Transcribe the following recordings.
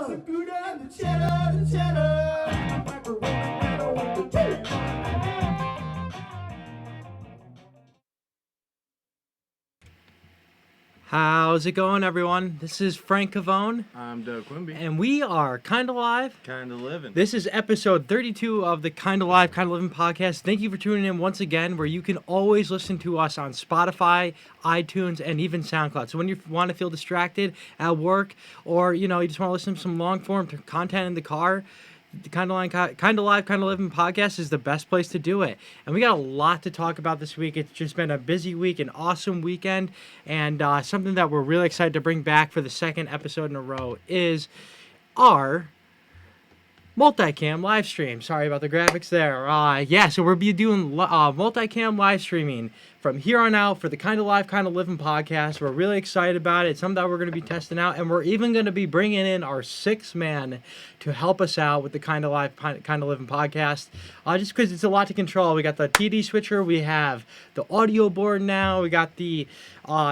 the Gouda and the cheddar, the cheddar. How's it going, everyone? This is Frank Cavone, I'm Doug Quimby. and we are Kinda Live. Kinda Livin. This is episode 32 of the Kinda Live, Kinda Livin podcast. Thank you for tuning in once again, where you can always listen to us on Spotify, iTunes, and even SoundCloud. So when you want to feel distracted at work, or you just want to listen to some long-form content in the car, the Kinda Live, Kinda Livin podcast is the best place to do it. And we got a lot to talk about this week. It's just been a busy week, an awesome weekend, and something that we're really excited to bring back for the second episode in a row is our multicam live stream. Sorry about the graphics there. So we'll be doing multicam live streaming from here on out for the Kinda Live, Kinda Livin podcast. We're really excited about it. It's something that we're going to be testing out, and we're even going to be bringing in our sixth man to help us out with the Kinda Live, Kinda Livin podcast. Just because it's a lot to control. We got the TD switcher, we have the audio board now, we got the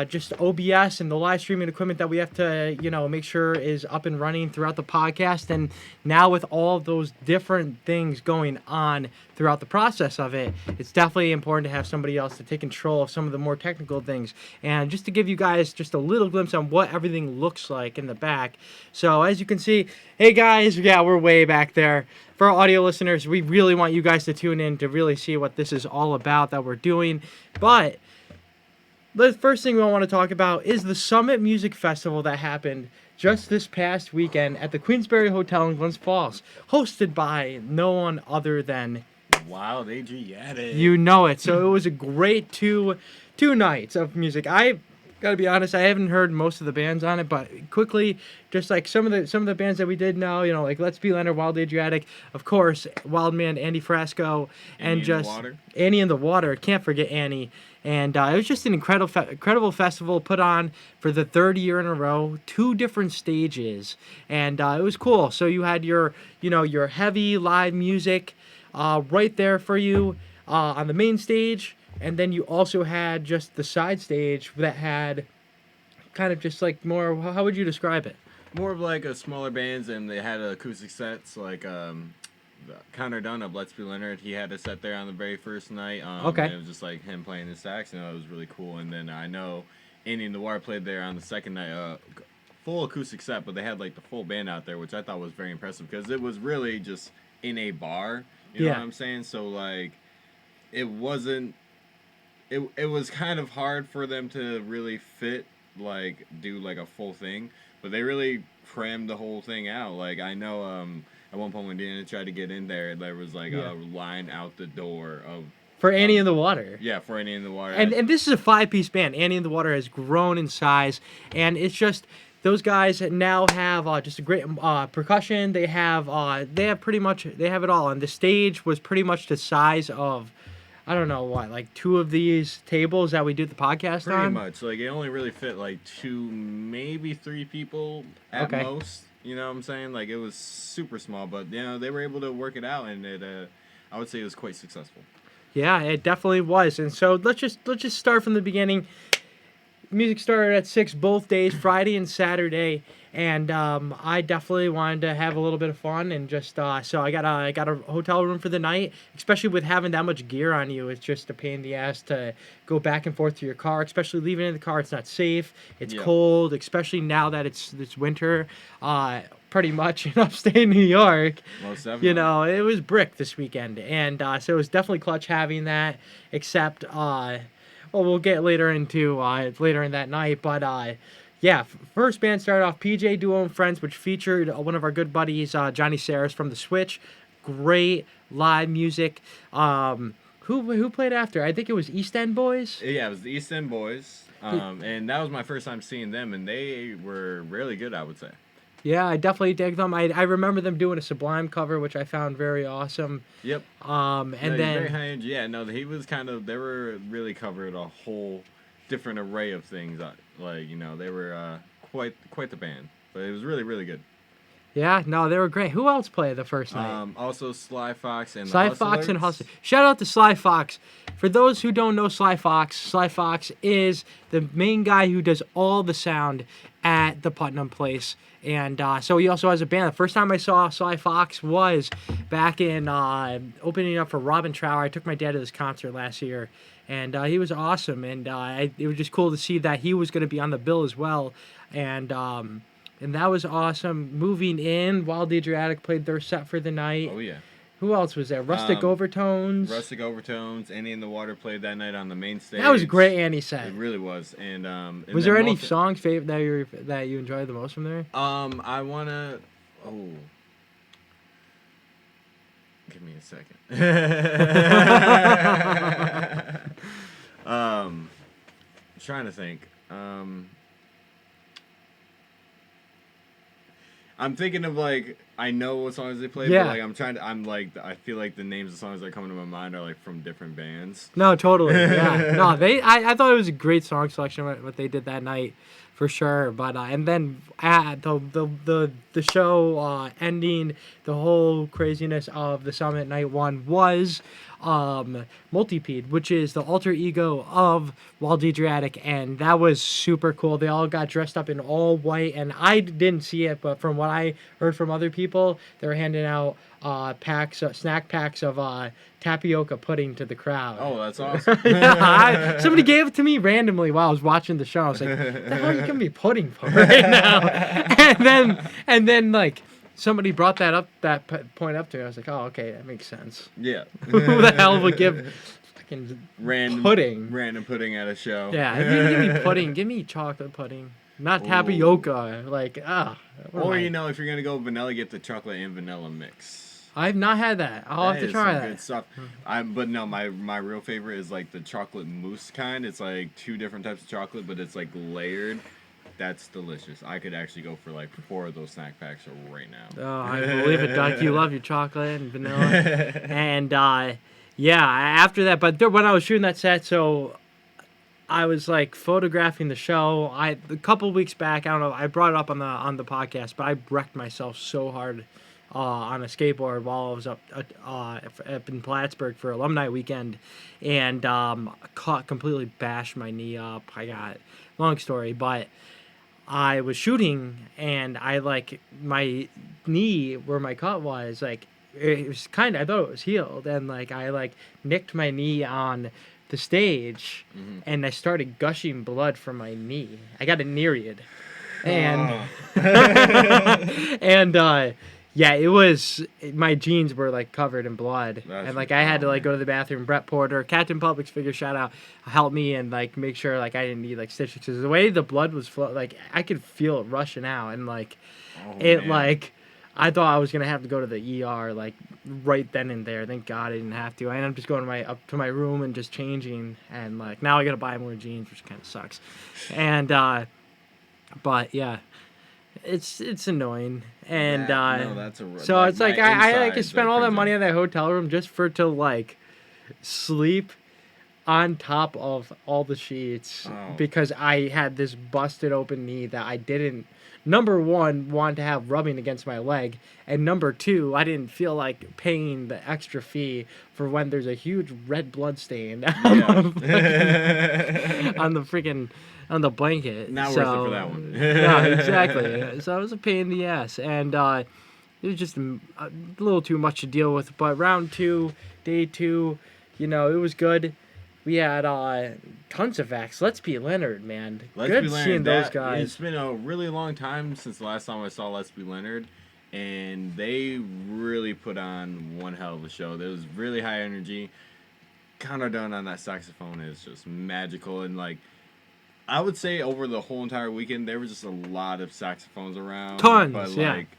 just OBS and the live streaming equipment that we have to make sure is up and running throughout the podcast. And now with all of those different things going on throughout the process of it, it's definitely important to have somebody else to take control of some of the more technical things. And just to give you guys just a little glimpse on what everything looks like in the back. So as you can see, hey guys, yeah, we're way back there. For our audio listeners, we really want you guys to tune in to really see what this is all about that we're doing. But the first thing we want to talk about is the Summit Music Festival that happened just this past weekend at the Queensberry Hotel in Glens Falls, hosted by no one other than Wild Adriatic. You know it. So it was a great two nights of music. I gotta be honest, I haven't heard most of the bands on it, but quickly, just like some of the bands that we did know, like Let's Be Leonard, Wild Adriatic, of course, Wildman, Andy Frasco, and just Annie in the Water. Can't forget Annie. And it was just an incredible festival put on for the third year in a row, 2 different stages, and it was cool. So you had your heavy live music right there for you on the main stage. And then you also had just the side stage that had kind of just like more, how would you describe it? More of like a smaller bands, and they had acoustic sets, like Connor Dunn of Let's Be Leonard. He had a set there on the very first night. Okay. And it was just like him playing his sax, and it was really cool. And then I know Andy and the Water played there on the second night, full acoustic set, but they had like the full band out there, which I thought was very impressive because it was really just in a bar. You know what I'm saying? So like, it wasn't. It was kind of hard for them to really do like a full thing, but they really crammed the whole thing out. Like I know at one point when Deanna tried to get in there was like a line out the door for Annie in the Water. Yeah, for Annie in the Water. And this is a 5-piece band. Annie in the Water has grown in size, and it's just those guys now have just a great percussion. They have it all, and the stage was pretty much the size of, I don't know what, like 2 of these tables that we do the podcast on? Pretty much. Like, it only really fit like 2, maybe 3 people at most. You know what I'm saying? Like, it was super small, but, they were able to work it out, and I would say it was quite successful. Yeah, it definitely was. And so let's just start from the beginning. Music started at 6 both days, Friday and Saturday, and I definitely wanted to have a little bit of fun, and just so I got a hotel room for the night. Especially with having that much gear on you, it's just a pain in the ass to go back and forth to your car. Especially leaving it in the car, it's not safe. It's cold, especially now that it's winter. Pretty much in upstate New York. Most definitely. It was brick this weekend, and so it was definitely clutch having that. Except we'll get later in that night, but first band started off PJ Duo and Friends, which featured one of our good buddies, Johnny Saris from the Switch. Great live music. Who played after? I think it was East End Boys. Yeah, it was the East End Boys, and that was my first time seeing them, and they were really good, I would say. Yeah, I definitely dig them. I remember them doing a Sublime cover, which I found very awesome. Yep. And then very high end. Yeah, no, he was they were really covered a whole different array of things. They were quite the band, but it was really, really good. Yeah, no, they were great. Who else played the first night? Also Sly Fox and Sly the Fox and Hustlers. Hustler. Shout out to Sly Fox. For those who don't know Sly Fox is the main guy who does all the sound at the Putnam Place. And so he also has a band. The first time I saw Sly Fox was back in opening up for Robin Trower. I took my dad to this concert last year, and he was awesome. And it was just cool to see that he was going to be on the bill as well. And that was awesome. Moving in, Wild Adriatic played their set for the night. Oh yeah. Who else was there? Rustic Overtones. Rustic Overtones. Annie in the Water played that night on the main stage. That was a great Annie set. It really was. And was there any songs that you enjoyed the most from there? I wanna. Oh. Give me a second. Trying to think. I'm thinking of like I know what songs they played, Yeah. but like I feel like the names of songs that are coming to my mind are like from different bands. No, totally. Yeah. No, I thought it was a great song selection what they did that night, for sure. But and then the show ending the whole craziness of the Summit Night 1 was Multipede, which is the alter ego of Wild Adriatic, and that was super cool. They all got dressed up in all white, and I didn't see it, but from what I heard from other people, they were handing out snack packs of tapioca pudding to the crowd. Oh, that's awesome. Somebody gave it to me randomly while I was watching the show. I was like, "What the hell are you giving me pudding for right now?" and then like somebody brought that point up to me. I was like, "Oh, okay, that makes sense." Yeah. Who the hell would give fucking Random pudding at a show. Yeah, if you give me pudding, give me chocolate pudding, not tapioca. Like, Or if you're gonna go vanilla, get the chocolate and vanilla mix. I've not had that. I'll have to try that. Good stuff. But no, my real favorite is like the chocolate mousse kind. It's like 2 different types of chocolate, but it's like layered. That's delicious. I could actually go for like 4 of those snack packs right now. Oh, I believe it, Doc. You love your chocolate and vanilla. And yeah, after that, but when I was shooting that set, so I was like photographing the show. A couple weeks back, I don't know, I brought it up on the podcast, but I wrecked myself so hard on a skateboard while I was up in Plattsburgh for alumni weekend, and completely bashed my knee up. Long story, but I was shooting, and I like my knee where my cut was like it was I thought it was healed, and like I like nicked my knee on the stage, and I started gushing blood from my knee. I got a nereid, and and yeah, it was my jeans were like covered in blood, and like I had to like go to the bathroom. Brett Porter, Captain Publix figure shout out, helped me and like make sure like I didn't need like stitches, because the way the blood was like I could feel it rushing out, and like like I thought I was gonna have to go to the ER like right then and there. Thank God I didn't have to. I ended up just going up to my room and just changing, and like now I gotta buy more jeans, which kind of sucks. And but yeah, it's annoying. And so it's like I could spend all that money on that hotel room just to like sleep on top of all the sheets because I had this busted open knee that I didn't, number one, want to have rubbing against my leg, and number two, I didn't feel like paying the extra fee for when there's a huge red blood stain on the blanket. Not worth it for that one. No, exactly. So it was a pain in the ass, and it was just a little too much to deal with. But round 2, day 2, it was good. We had tons of acts. Let's Be Leonard, man. Good seeing those guys. It's been a really long time since the last time I saw Let's Be Leonard, and they really put on one hell of a show. There was really high energy. Connor Dunn on that saxophone is just magical, and like I would say over the whole entire weekend there was just a lot of saxophones around. Tons, but like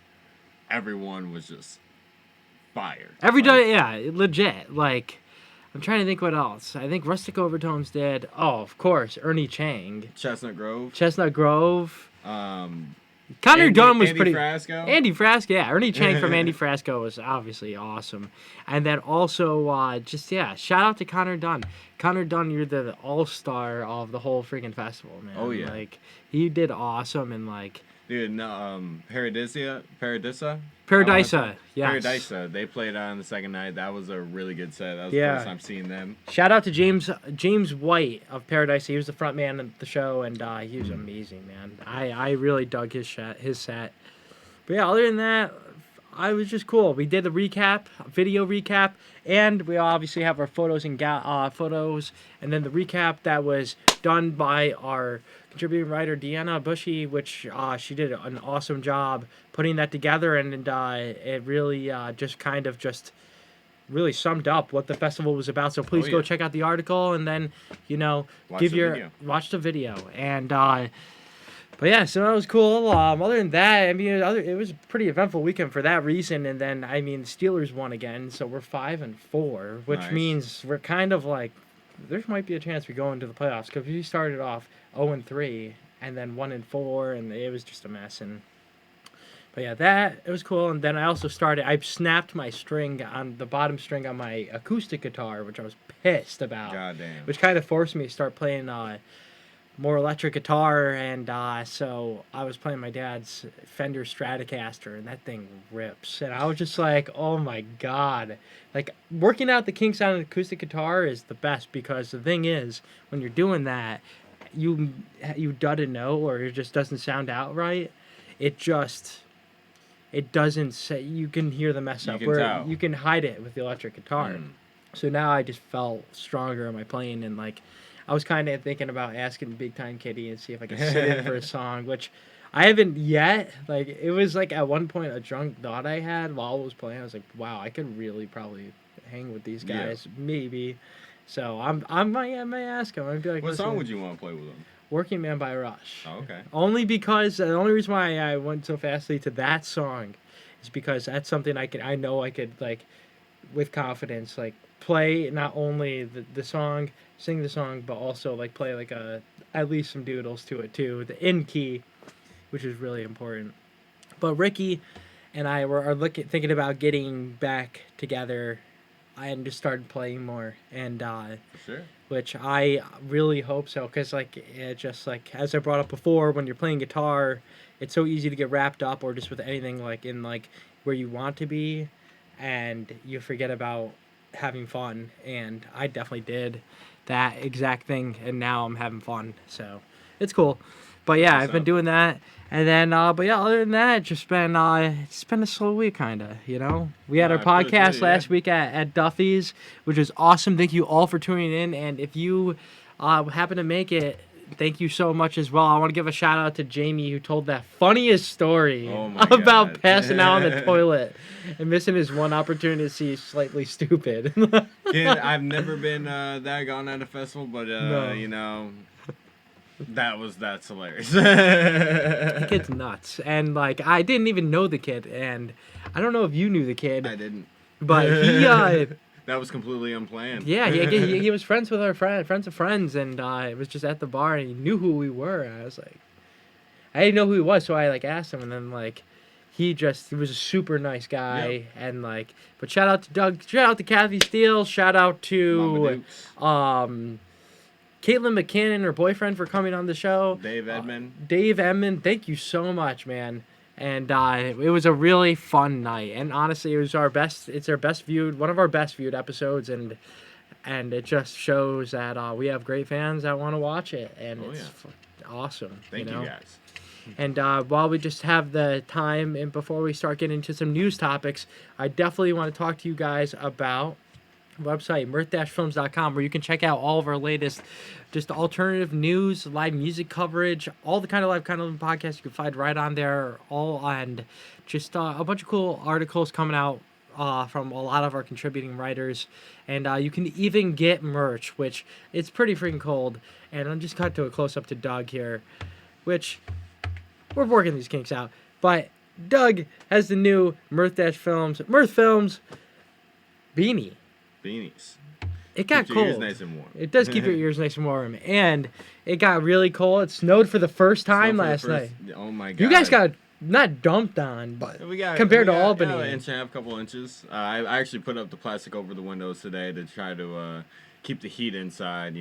everyone was just fire. Every day, yeah, legit. Like I'm trying to think what else. I think Rustic Overtones did. Oh, of course, Ernie Chang. Chestnut Grove. Connor Dunn was Andy Frasco. Andy Frasco, yeah. Ernie Chang from Andy Frasco was obviously awesome. And then also, shout out to Connor Dunn. Connor Dunn, you're the all-star of the whole freaking festival, man. Oh, yeah. Like, he did awesome, and, like, Dude, no, Paradisa. Paradisa, yes. Paradisa. They played on the second night. That was a really good set. That was Yeah. the first time seeing them. Shout out to James White of Paradise. He was the front man of the show, and he was amazing, man. I really dug his set. But yeah, other than that, I was just cool. We did a video recap, and we obviously have our photos and photos, and then the recap that was done by our contributing writer Deanna Bushy, which she did an awesome job putting that together, and it really just really summed up what the festival was about. So please go check out the article, and then watch the video. And but yeah, so that was cool. Other than that, I mean, it was a pretty eventful weekend for that reason. And then I mean, the Steelers won again, so we're 5-4, which means we're kind of like there might be a chance we go into the playoffs, because we started off 0-3 and then 1-4, and it was just a mess. But yeah, it was cool. And then I snapped my string on the bottom string on my acoustic guitar, which I was pissed about. Goddamn. Which kind of forced me to start playing more electric guitar. And so I was playing my dad's Fender Stratocaster, and that thing rips. And I was just like, oh my God. Like, working out the kinks on an acoustic guitar is the best, because the thing is, when you're doing that, you dud a note, or it just doesn't sound out right. It doesn't say, you can hear the mess up, where you can hide it with the electric guitar. So now I just felt stronger in my playing, and like I was kind of thinking about asking Big Time Kitty and see if I could sit in for a song, which I haven't yet. Like, it was like at one point a drunk thought I had while I was playing. I was like, wow, I could really probably hang with these guys, maybe. So I might ask him. I'd be like, what song would you want to play with them? Working Man by Rush. Oh, okay. Only because the only reason why I went so fastly to that song is because that's something I know I could, like, with confidence, like, play not only the song, sing the song, but also like play like at least some doodles to it too, the in key, which is really important. But Ricky and I are thinking about getting back together and just started playing more, and For sure. which I really hope so, because like it just, like, as I brought up before, when you're playing guitar, it's so easy to get wrapped up or just with anything like in like where you want to be, and you forget about having fun. And I definitely did that exact thing, and now I'm having fun, so it's cool. But yeah, I've been doing that. And then but yeah, other than that, it's been a slow week, kind of, you know. We had our podcast last week at Duffy's, which was awesome. Thank you all for tuning in, and if you happen to make it, thank you so much as well. I want to give a shout out to Jamie, who told that funniest story about passing out on the toilet and missing his one opportunity to see Slightly Stupid. Kid, I've never been that gone at a festival, but No. you know, that's hilarious. The kid's nuts, and like I didn't even know the kid, and I don't know if you knew the kid. I didn't. But he that was completely unplanned. Yeah, he was friends with our friends of friends, and it was just at the bar, and he knew who we were. And I was like, I didn't know who he was, so I like asked him, and then like he was a super nice guy, and like, but shout out to Doug, shout out to Kathy Steele, shout out to Caitlin McKinnon, her boyfriend, for coming on the show. Dave Edmond. Dave Edmond, thank you so much, man. And it was a really fun night, and honestly, it was one of our best viewed episodes, and it just shows that we have great fans that want to watch it, and it's awesome. Thank you guys. And while we just have the time, and before we start getting into some news topics, I definitely want to talk to you guys about website mirth-films.com, where you can check out all of our latest just alternative news, live music coverage, all the kind of live kind of podcasts you can find right on there, all, and just a bunch of cool articles coming out from a lot of our contributing writers. And you can even get merch, which it's pretty freaking cold. And I'm just cut to a close up to Doug here, which we're working these kinks out, but Doug has the new Mirth Films beanie. Beanies. It got Keeps cold. your ears nice and warm. It does keep your ears nice and warm. And it got really cold. It snowed for the first time last night. Oh my god. You guys got not dumped on, but compared to Albany. An inch and a half, couple inches. I actually put up the plastic over the windows today to try to keep the heat inside.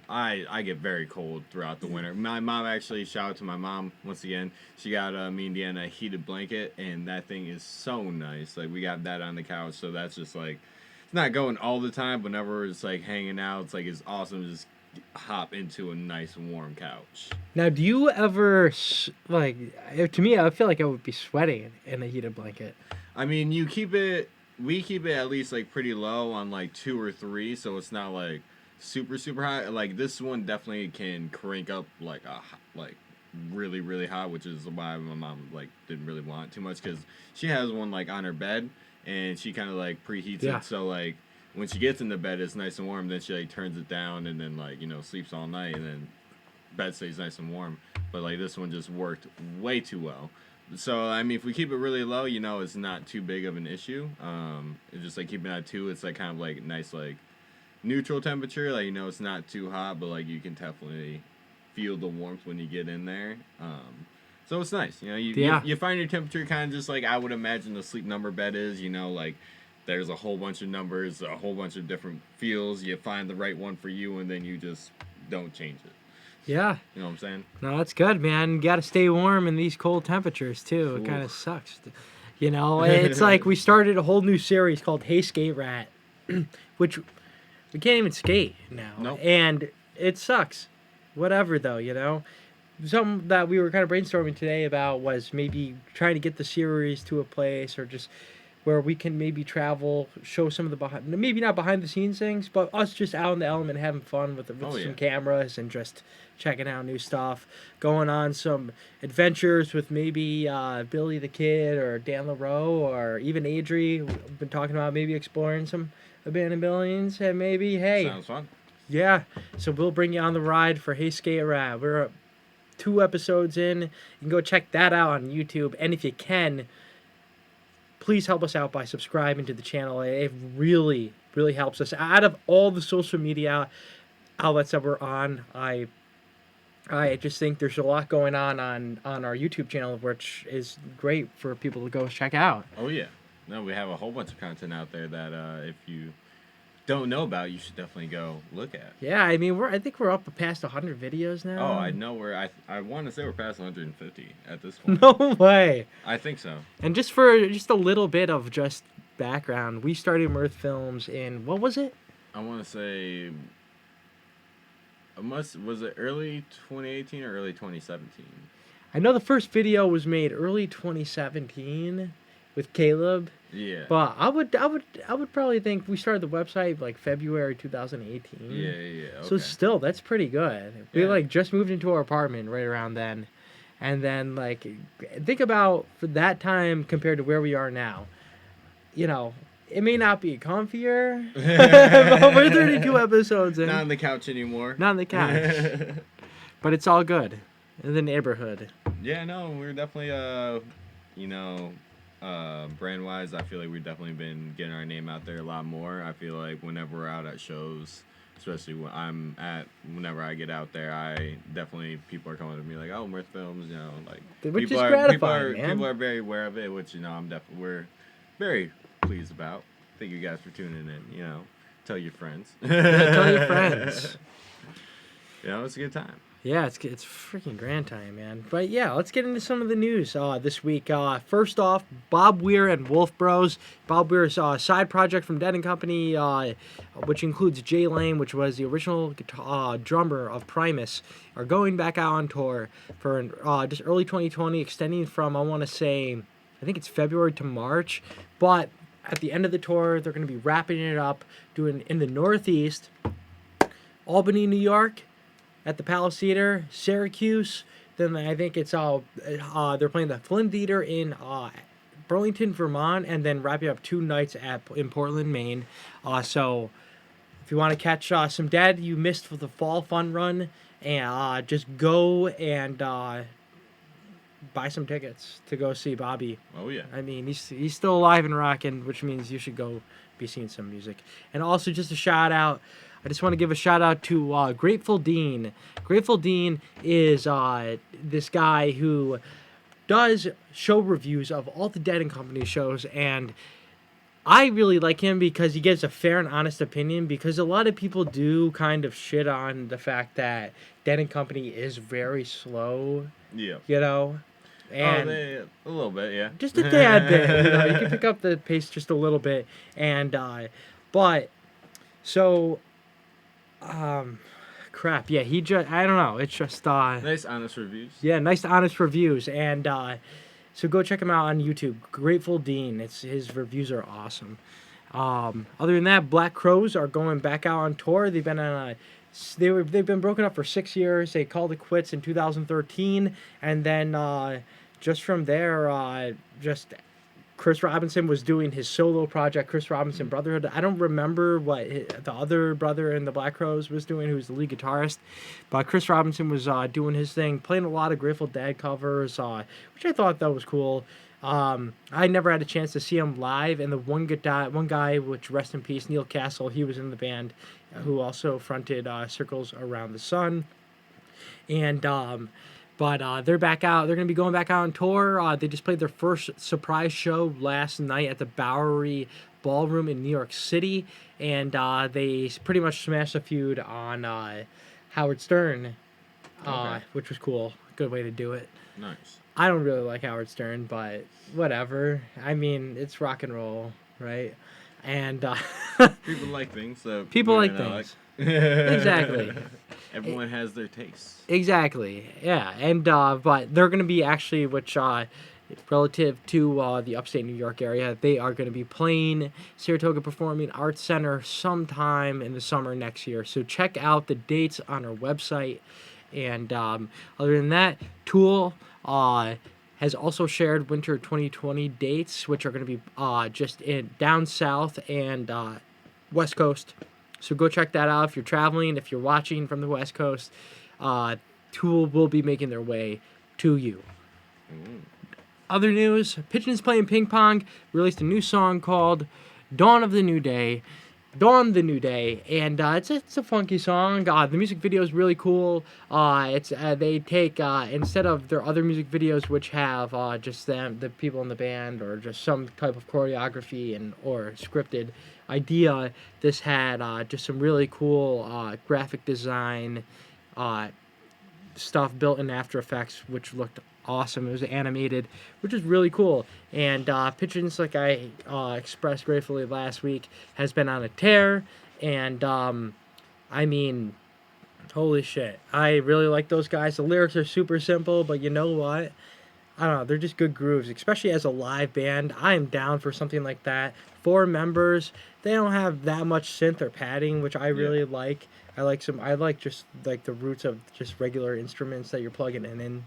I get very cold throughout the winter. My mom actually, shout out to my mom once again. She got me and Deanna a heated blanket, and that thing is so nice. Like we got that on the couch, so that's just like it's not going all the time. But whenever it's like hanging out, it's awesome to just hop into a nice warm couch. Now, do you ever like? To me, I feel like I would be sweating in a heated blanket. I mean, we keep it at least like pretty low on like 2 or 3, so it's not like super super hot. Like this one definitely can crank up like really really hot, which is why my mom like didn't really want it too much because she has one like on her bed and she kind of like preheats it. So like when she gets into bed, it's nice and warm. Then she like turns it down and then like sleeps all night and then bed stays nice and warm. But like this one just worked way too well. So I mean, if we keep it really low, it's not too big of an issue. It's just like keeping it at 2. It's like kind of like nice like neutral temperature. Like it's not too hot, but like you can definitely feel the warmth when you get in there. So it's nice. You find your temperature kind of just like I would imagine the Sleep Number bed is. Like there's a whole bunch of numbers, a whole bunch of different feels. You find the right one for you, and then you just don't change it. Yeah. You know what I'm saying? No, that's good, man. You got to stay warm in these cold temperatures, too. It kind of sucks. It's like we started a whole new series called Hey Skate Rat, which we can't even skate now. Nope. And it sucks. Whatever, though, Something that we were kind of brainstorming today about was maybe trying to get the series to a place or just where we can maybe travel, show some of the maybe not behind the scenes things, but us just out in the element having fun with some cameras and just checking out new stuff, going on some adventures with maybe Billy the Kid or Dan LaRoe or even Adri. We've been talking about maybe exploring some abandoned buildings and maybe, hey. Sounds fun. Yeah, so we'll bring you on the ride for Hey Skate Rat. We're 2 episodes in. You can go check that out on YouTube, and if you can, please help us out by subscribing to the channel. It really, really helps us. Out of all the social media outlets that we're on, I just think there's a lot going on our YouTube channel, which is great for people to go check out. Oh, yeah. No, we have a whole bunch of content out there that if you don't know about, you should definitely go look at. Yeah, I mean, I think we're up past 100 videos now. Oh, I know I want to say we're past 150 at this point. No way. I think so. And just for a little bit of just background, we started Mirth Films in, what was it? I want to say, was it early 2018 or early 2017? I know the first video was made early 2017 with Caleb. Yeah. But I would probably think we started the website like February 2018. Yeah. Okay. So still, that's pretty good. We like just moved into our apartment right around then. And then like think about for that time compared to where we are now. It may not be comfier, but we're 32 episodes in. Not on the couch anymore. Not on the couch. But it's all good in the neighborhood. Yeah, no, we're definitely brand wise, I feel like we've definitely been getting our name out there a lot more. I feel like whenever we're out at shows, especially whenever I get out there, people are coming to me like, oh, Mirth Films, which is gratifying, man. People are very aware of it, which we're very pleased about. Thank you guys for tuning in. Tell your friends. Yeah, tell your friends. It's a good time. Yeah, it's freaking grand time, man. But yeah, let's get into some of the news this week. First off, Bob Weir and Wolf Bros. Bob Weir's side project from Dead & Company, which includes Jay Lane, which was the original drummer of Primus, are going back out on tour for just early 2020, extending from, I want to say, I think it's February to March. But at the end of the tour, they're going to be wrapping it up, doing in the Northeast, Albany, New York, at the Palace Theater, Syracuse. Then I think it's they're playing the Flynn Theater in Burlington, Vermont, and then wrapping up 2 nights in Portland, Maine. So if you want to catch some Dead you missed for the fall fun run, and just go and buy some tickets to go see Bobby. Oh yeah. I mean, he's still alive and rocking, which means you should go be seeing some music. And also just a shout out. I just want to give a shout out to Grateful Dean. Grateful Dean is this guy who does show reviews of all the Dead & Company shows, and I really like him because he gives a fair and honest opinion, because a lot of people do kind of shit on the fact that Dead and Company is very slow, Yeah. you know? And A little bit, yeah. just a tad bit, you know, you can pick up the pace just a little bit. And, but, so, crap, yeah, I don't know, it's just, Nice, honest reviews. yeah, nice, honest reviews. And, so go check him out on YouTube. Grateful Dean. His reviews are awesome. Other than that, Black Crows are going back out on tour. They've been broken up for 6 years. They called it quits in 2013, and then just from there, just Chris Robinson was doing his solo project, Chris Robinson Brotherhood. I don't remember what the other brother in the Black Crowes was doing, who was the lead guitarist. But Chris Robinson was doing his thing, playing a lot of Grateful Dead covers, which I thought that was cool. I never had a chance to see him live, and the one guy, which rest in peace, Neil Castle, he was in the band, who also fronted Circles Around the Sun. And but they're back out. They're going to be going back out on tour. They just played their first surprise show last night at the Bowery Ballroom in New York City. And they pretty much smashed a feud on Howard Stern, which was cool. Good way to do it. Nice. I don't really like Howard Stern, but whatever. I mean, it's rock and roll, right? And people like things. So people like things. Exactly. Everyone has their tastes. Exactly. Yeah. And but they're going to be actually, which relative to the upstate New York area, they are going to be playing Saratoga Performing Arts Center sometime in the summer next year. So check out the dates on our website. And other than that, Tool has also shared winter 2020 dates, which are going to be just down south and west coast. So go check that out if you're traveling. If you're watching from the west coast, Tool will be making their way to you. Other news, Pigeons Playing Ping Pong released a new song called Dawn the New Day, and it's a funky song. The music video is really cool. They take instead of their other music videos, which have just the people in the band, or just some type of choreography or scripted idea. This had just some really cool graphic design stuff built in After Effects, which looked awesome. It was animated, which is really cool. And Pigeons, like I expressed gratefully last week, has been on a tear. And I mean, holy shit, I really like those guys. The lyrics are super simple, but you know what? I don't know, they're just good grooves, especially as a live band. I am down for something like that. 4 members, they don't have that much synth or padding, which I really like. I like just like the roots of just regular instruments that you're plugging in.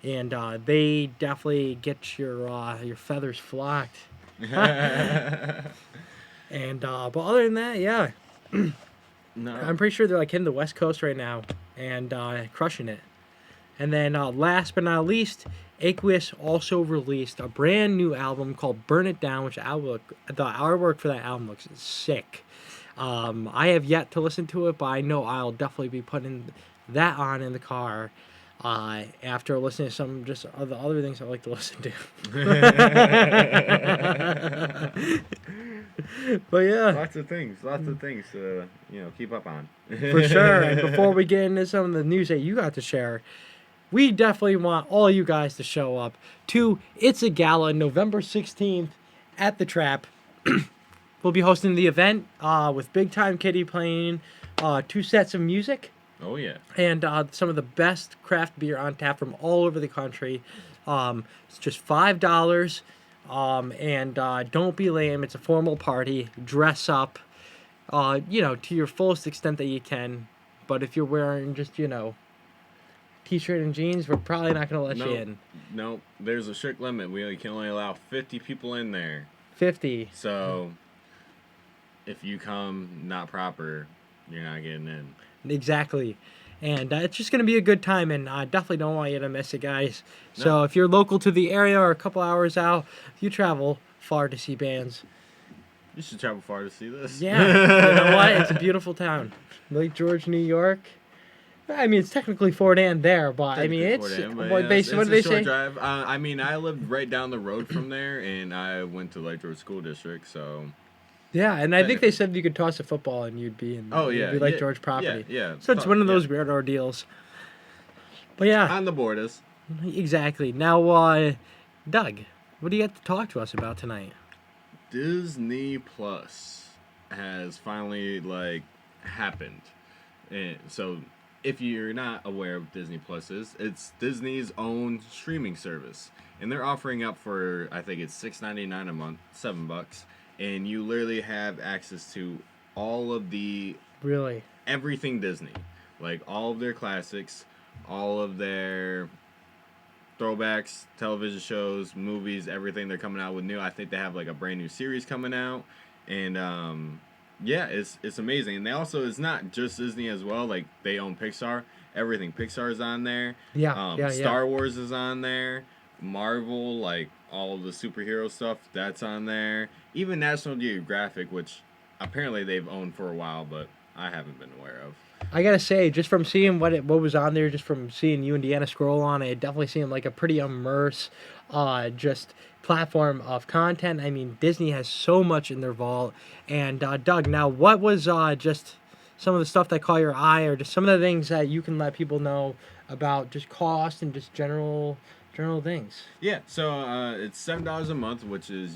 And they definitely get your feathers flocked. And but other than that, yeah. No. I'm pretty sure they're like hitting the West Coast right now and crushing it. And then last but not least, Aqueous also released a brand new album called Burn It Down, which the artwork for that album looks sick. I have yet to listen to it, but I know I'll definitely be putting that on in the car after listening to some just of the other things I like to listen to. But yeah. Lots of things to keep up on. For sure. And before we get into some of the news that you got to share, we definitely want all you guys to show up to It's a Gala November 16th at the Trap. We'll be hosting the event with Big Time Kitty playing 2 sets of music. Oh, yeah. And some of the best craft beer on tap from all over the country. It's just $5. And don't be lame. It's a formal party. Dress up, to your fullest extent that you can. But if you're wearing just, t-shirt and jeans, we're probably not going to let you in. No, there's a strict limit. We can only allow 50 people in there. 50. So if you come not proper, you're not getting in. Exactly. And it's just going to be a good time, and I definitely don't want you to miss it, guys. No. So if you're local to the area or a couple hours out, if you travel far to see bands, you should travel far to see this. Yeah. You know what? It's a beautiful town. Lake George, New York. I mean, it's technically Fort Ann there, but I mean, Technically it's Fort Ann, but what yeah, they it's what do a they short say? drive. I mean, I lived right down the road from there, and I went to Lake George School District, so Yeah, and I think they technically. said you could toss a football and Oh you'd yeah, be Lake yeah, George yeah, property. yeah, So it's one of yeah. those weird ordeals. But yeah, On the borders. exactly. Now, Doug, what do you have to talk to us about tonight? Disney Plus has finally like happened. And so if you're not aware of Disney Plus is, it's Disney's own streaming service. And they're offering up for I think it's $6.99 a month, $7, and you literally have access to all of the Really? everything Disney. Like all of their classics, all of their throwbacks, television shows, movies, everything they're coming out with new. I think they have like a brand new series coming out, and yeah, it's amazing. And they also it's not just Disney as well. Like they own Pixar. Everything Pixar is on there. Yeah, yeah. Star Wars is on there. Marvel, like all of the superhero stuff, that's on there. Even National Geographic, which apparently they've owned for a while, but I haven't been aware of. I gotta say, just from seeing what was on there, just from seeing you and Deanna scroll on it definitely seemed like a pretty immerse, just platform of content. I mean, Disney has so much in their vault. And Doug, now what was just some of the stuff that caught your eye, or just some of the things that you can let people know about just cost and just general things? Yeah, so it's $7 a month, which is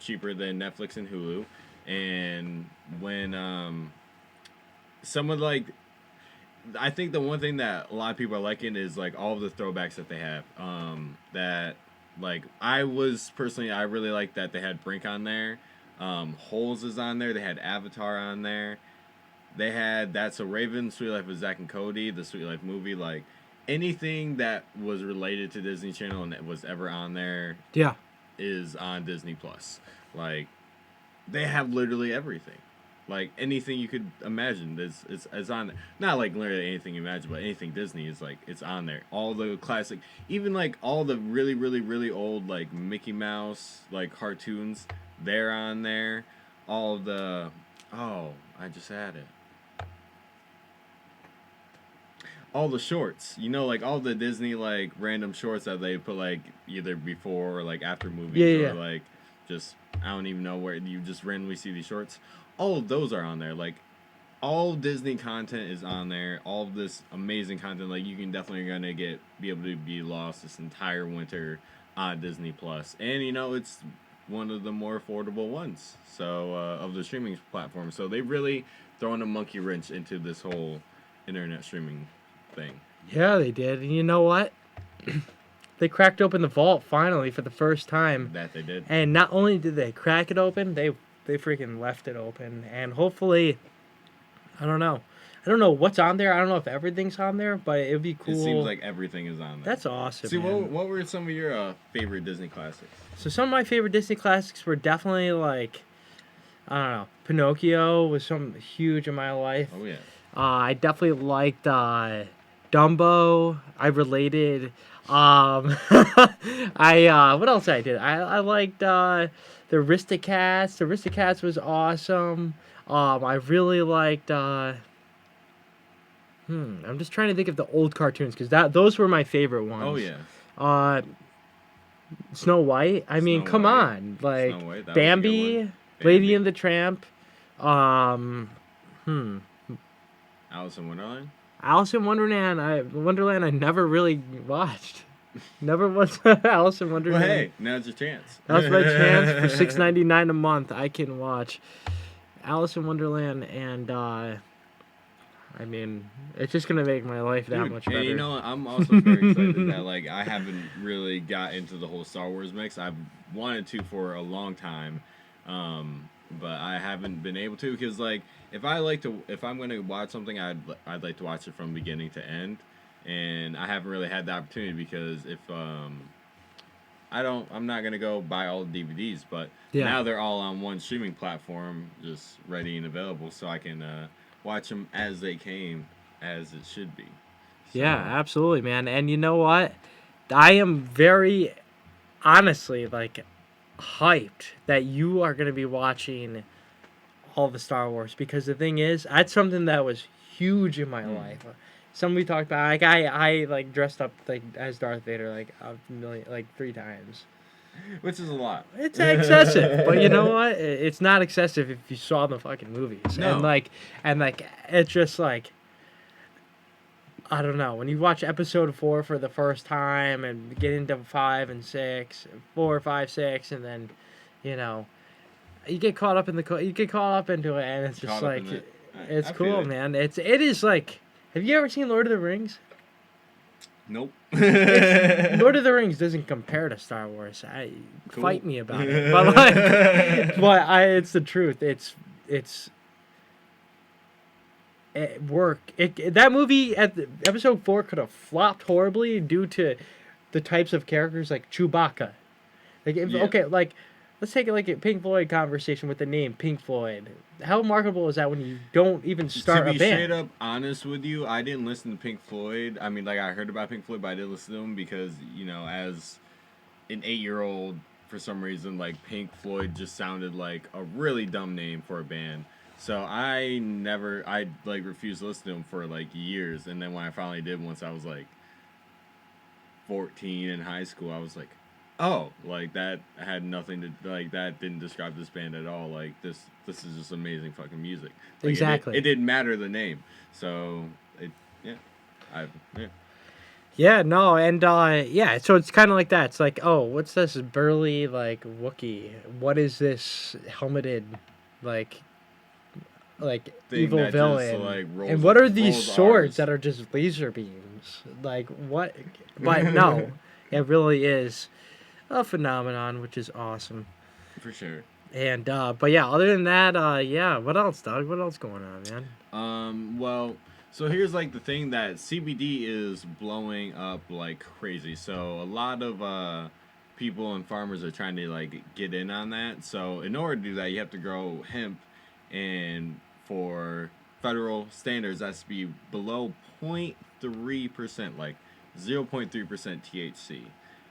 cheaper than Netflix and Hulu. And when someone like, I think the one thing that a lot of people are liking is like all of the throwbacks that they have. That like I was personally I really like that they had Brink on there. Holes is on there. They had Avatar on there. They had That's a Raven, Sweet Life of Zack and Cody, the Sweet Life movie, like anything that was related to Disney Channel and that was ever on there Yeah. is on Disney Plus. Like they have literally everything. Like anything you could imagine is on there. Not like literally anything you imagine, but anything Disney is like it's on there. All the classic, even like all the really really really old like Mickey Mouse like cartoons, they're on there. All of the I just had it. All the shorts, like all the Disney like random shorts that they put like either before or like after movies Yeah. or like just I don't even know where you just randomly see these shorts. All of those are on there. Like all Disney content is on there. All of this amazing content, like you can definitely gonna be able to be lost this entire winter on Disney Plus, and it's one of the more affordable ones. So of the streaming platforms, so they really thrown a monkey wrench into this whole internet streaming thing. Yeah, they did. And you know what? They cracked open the vault finally for the first time. That they did. And not only did they crack it open, they freaking left it open. And hopefully, I don't know. I don't know what's on there. I don't know if everything's on there, but it would be cool. It seems like everything is on there. That's awesome. See, man. what were some of your favorite Disney classics? So some of my favorite Disney classics were definitely like, I don't know, Pinocchio was something huge in my life. Oh yeah. I definitely liked Dumbo. I related. I what else I did? I liked the Aristocats. The Aristocats was awesome. I really liked. I'm just trying to think of the old cartoons because those were my favorite ones. Oh yeah. Snow White. I mean, Snow come White. on, like Snow White, that was a good Bambi, one. Lady Bambi. and the Tramp. Alice in Wonderland. Alice in Wonderland. I never really watched. Never was Alice in Well, Wonderland. hey, now's your chance. That's my chance for $6.99 a month. I can watch Alice in Wonderland, and I mean, it's just gonna make my life that Dude, much better. and I'm also very excited that like I haven't really got into the whole Star Wars mix. I've wanted to for a long time, but I haven't been able to because like if I'm gonna watch something, I'd like to watch it from beginning to end, and I haven't really had the opportunity because if I'm not gonna go buy all the DVDs, but now they're all on one streaming platform, just ready and available, so I can watch them as they came, as it should be. So, Yeah, absolutely, man. And you know what? I am very honestly like hyped that you are going to be watching all the Star Wars because the thing is, that's something that was huge in my life. Some we talked about, like I like dressed up like as Darth Vader like a million, like 3 times. Which is a lot. It's excessive, but you know what? It's not excessive if you saw the fucking movies. No. And it's just like, I don't know. When you watch episode 4 for the first time and get into 5 and 6, 4, 5, 6, and then, you know, you get caught up into it, and it's just like, it's cool, man. It is like, have you ever seen Lord of the Rings? Nope. Lord of the Rings doesn't compare to Star Wars. Cool. Fight me about it, but like, it's the truth. It that movie at episode 4 could have flopped horribly due to the types of characters like Chewbacca. Okay, like let's take like a Pink Floyd conversation with the name Pink Floyd. How remarkable is that when you don't even start a band? To be straight up honest with you, I didn't listen to Pink Floyd. I mean, like, I heard about Pink Floyd, but I didn't listen to them because, you know, as an 8-year-old, for some reason, like, Pink Floyd just sounded like a really dumb name for a band. So I refused to listen to them for, like, years. And then when I finally did, once I was, like, 14 in high school, I was like, oh, like, that had nothing to, like, that didn't describe this band at all. Like, this is just amazing fucking music. Like, exactly. It didn't matter the name. So, Yeah, no, and, so it's kind of like that. It's like, oh, what's this burly, like, Wookiee? What is this helmeted, like evil villain? Just, like, and what are these swords R's. that are just laser beams? Like, what? But no, it really is a phenomenon, which is awesome. For sure. And but yeah, other than that, what else, Doug? What else going on, man? Well, so here's like the thing that CBD is blowing up like crazy. So a lot of people and farmers are trying to like get in on that. So in order to do that, you have to grow hemp, and for federal standards, that's to be below 0.3%, like 0.3% THC.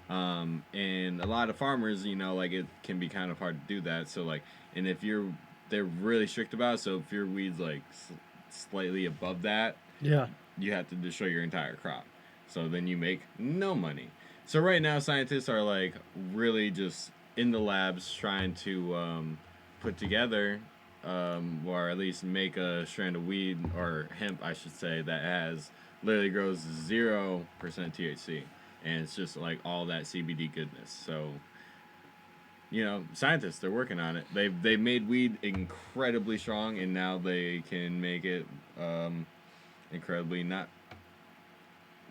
And a lot of farmers, you know, like, it can be kind of hard to do that. So, like, and they're really strict about it. So if your weed's like slightly above that, Yeah. you have to destroy your entire crop. So then you make no money. So right now, scientists are like really just in the labs trying to put together, or at least make a strand of weed, or hemp, I should say, that literally grows 0% THC. And it's just like all that CBD goodness. So, you know, scientists, they're working on it. They've made weed incredibly strong, and now they can make it incredibly not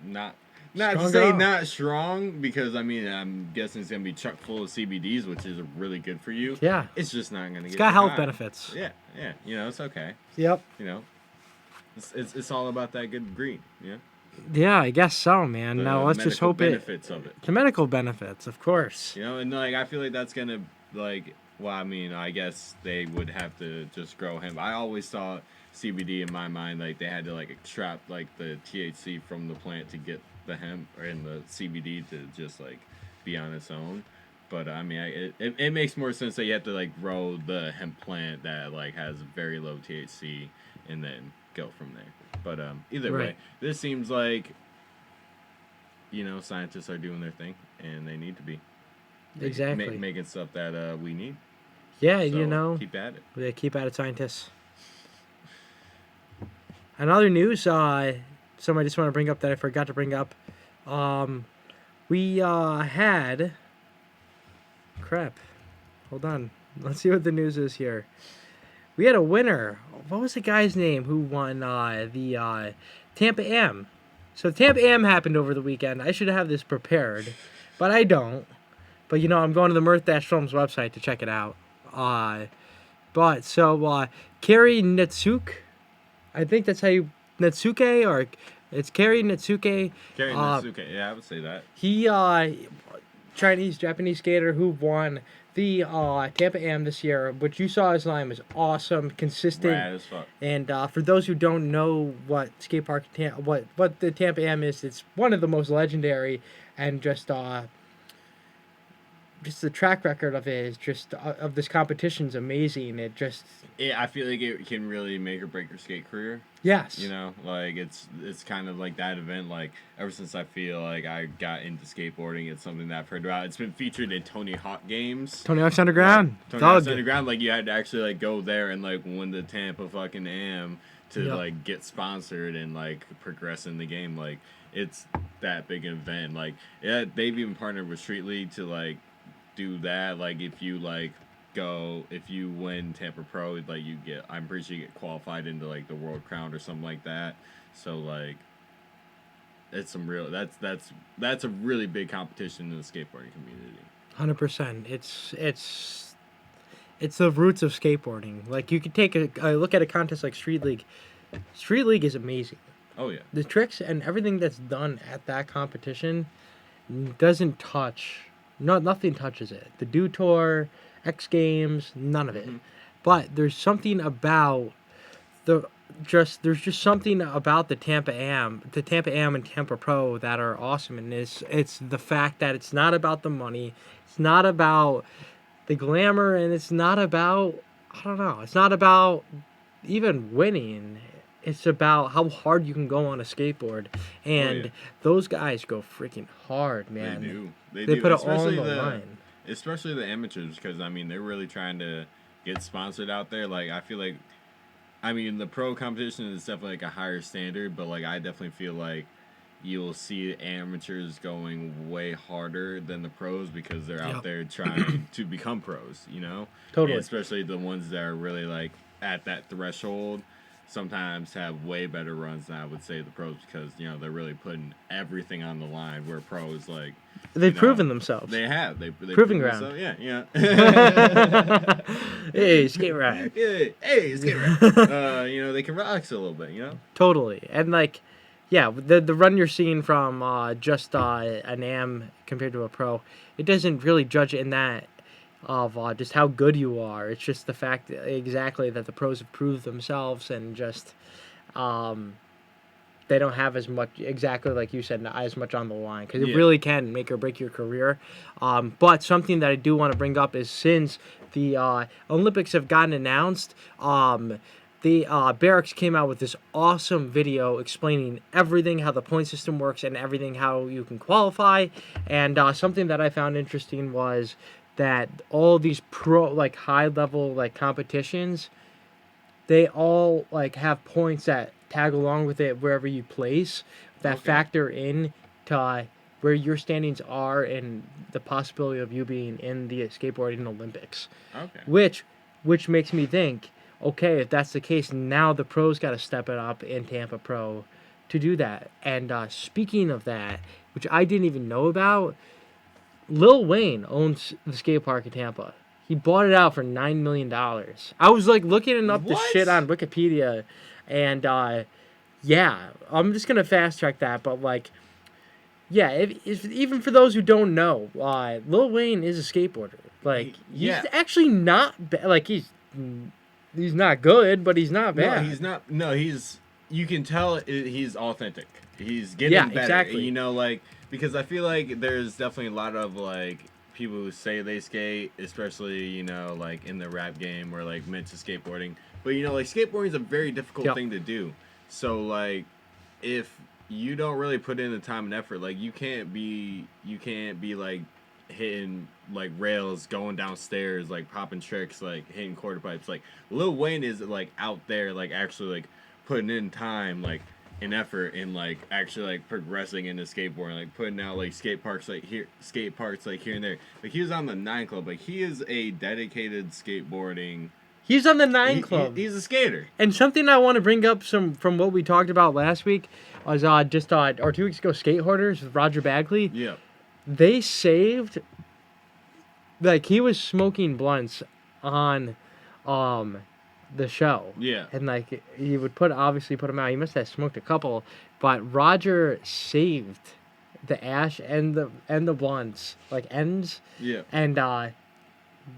to say not strong, because I mean, I'm guessing it's gonna be chock full of CBDs, which is really good for you. Yeah. It's just not gonna get. It's got health high. benefits. Yeah. You know, it's okay. Yep. You know, it's all about that good green. Yeah. Yeah, I guess so, man. Now let's just hope benefits of it. The medical benefits, of course. You know, and like I feel like that's gonna like. Well, I mean, I guess they would have to just grow hemp. I always thought CBD in my mind, like they had to like extract like the THC from the plant to get the hemp, and the CBD to just like be on its own. But I mean, it makes more sense that you have to like grow the hemp plant that like has very low THC, and then go from there. But either way, this seems like, you know, scientists are doing their thing, and they need to be. Exactly. Making stuff that we need. Yeah, So you know. keep at it. Yeah, keep at it, scientists. Another news, somebody I just want to bring up that I forgot to bring up. We had... Crap. Hold on. Let's see what the news is here. We had a winner. What was the guy's name who won the Tampa Am? So Tampa Am happened over the weekend. I should have this prepared, but I don't. But, you know, I'm going to the Mirth-Films website to check it out. Carrie Natsuke, I think that's how you... Natsuke, or it's Carrie Natsuke. Carrie Natsuke, yeah, I would say that. He, Japanese skater who won the Tampa Am this year. What you saw his line was awesome, consistent. Rad as fuck. And for those who don't know what skate park, what the Tampa Am is, it's one of the most legendary and just just the track record of it is just of this competition's amazing. It just I feel like it can really make or break your skate career. yes, You know, like it's kind of like that event. Like ever since I feel like I got into skateboarding, it's something that I've heard about. It's been featured in Tony Hawk games. Tony Hawk's Underground. Tony Hawk's Underground. Like you had to actually like go there and like win the Tampa fucking Am to like get sponsored and like progress in the game. Like it's that big an event. Like they've even partnered with Street League to like do that. Like if you win Tampa Pro, like I'm pretty sure you get qualified into like the World Crown or something like that. So like it's some real that's a really big competition in the skateboarding community. 100%. It's the roots of skateboarding. Like you could take a look at a contest like Street League. Street League is amazing. Oh yeah. The tricks and everything that's done at that competition doesn't touch. Nothing touches it. The Do Tour, X Games, none of it. But there's something about there's just something about the Tampa Am and Tampa Pro that are awesome, and it's the fact that it's not about the money, it's not about the glamour, and it's not about it's not about even winning. It's about how hard you can go on a skateboard, and those guys go freaking hard, man. They do. They put it all on the line. Especially the amateurs, because I mean they're really trying to get sponsored out there. Like I feel like, I mean the pro competition is definitely like a higher standard, but like I definitely feel like you'll see amateurs going way harder than the pros because they're out there trying to become pros. You know, totally. And especially the ones that are really like at that threshold. Sometimes have way better runs than I would say the pros because you know they're really putting everything on the line. Where pros like they've proven themselves. They have. They proving ground. Themselves. Yeah. Hey, skate right. Hey, skate right. You know they can relax a little bit. You know. Totally, and like, yeah, the run you're seeing from just an Am compared to a pro, it doesn't really judge it in that. Of just how good you are. It's just the fact exactly that the pros have proved themselves and just they don't have as much, exactly like you said, not as much on the line because it really can make or break your career. But something that I do want to bring up is since the Olympics have gotten announced, the Barracks came out with this awesome video explaining everything, how the point system works and everything, how you can qualify. And something that I found interesting was that all these pro, like high level, like competitions, they all like have points that tag along with it wherever you place that factor in to where your standings are and the possibility of you being in the skateboarding Olympics. Okay. Which makes me think, okay, if that's the case, now the pros got to step it up in Tampa Pro to do that. And speaking of that, which I didn't even know about, Lil Wayne owns the skate park in Tampa. He bought it out for $9 million. I was like looking up the shit on Wikipedia, and yeah, I'm just gonna fast track that. But like, yeah, if even for those who don't know, Lil Wayne is a skateboarder. Like he's actually not like he's not good, but he's not bad. No, he's not. No, you can tell he's authentic. He's getting better. Exactly. You know, like. Because I feel like there's definitely a lot of, like, people who say they skate, especially, you know, like, in the rap game or, like, meant to skateboarding. But, you know, like, skateboarding is a very difficult thing to do. So, like, if you don't really put in the time and effort, like, you can't be, like, hitting, like, rails, going downstairs, like, popping tricks, like, hitting quarter pipes. Like, Lil Wayne is, like, out there, like, actually, like, putting in time, like, an effort in like actually like progressing into skateboarding, like putting out like skate parks like here and there. Like he was on the 9 Club. Like he is a dedicated skateboarding. He's on the 9 Club. He's a skater. And something I want to bring up from what we talked about last week was or 2 weeks ago, Skate Hoarders with Roger Bagley. Yeah. They saved, like he was smoking blunts on the show. Yeah. And like he would obviously put them out. He must have smoked a couple, but Roger saved the ash and the blunts, like ends. Yeah. And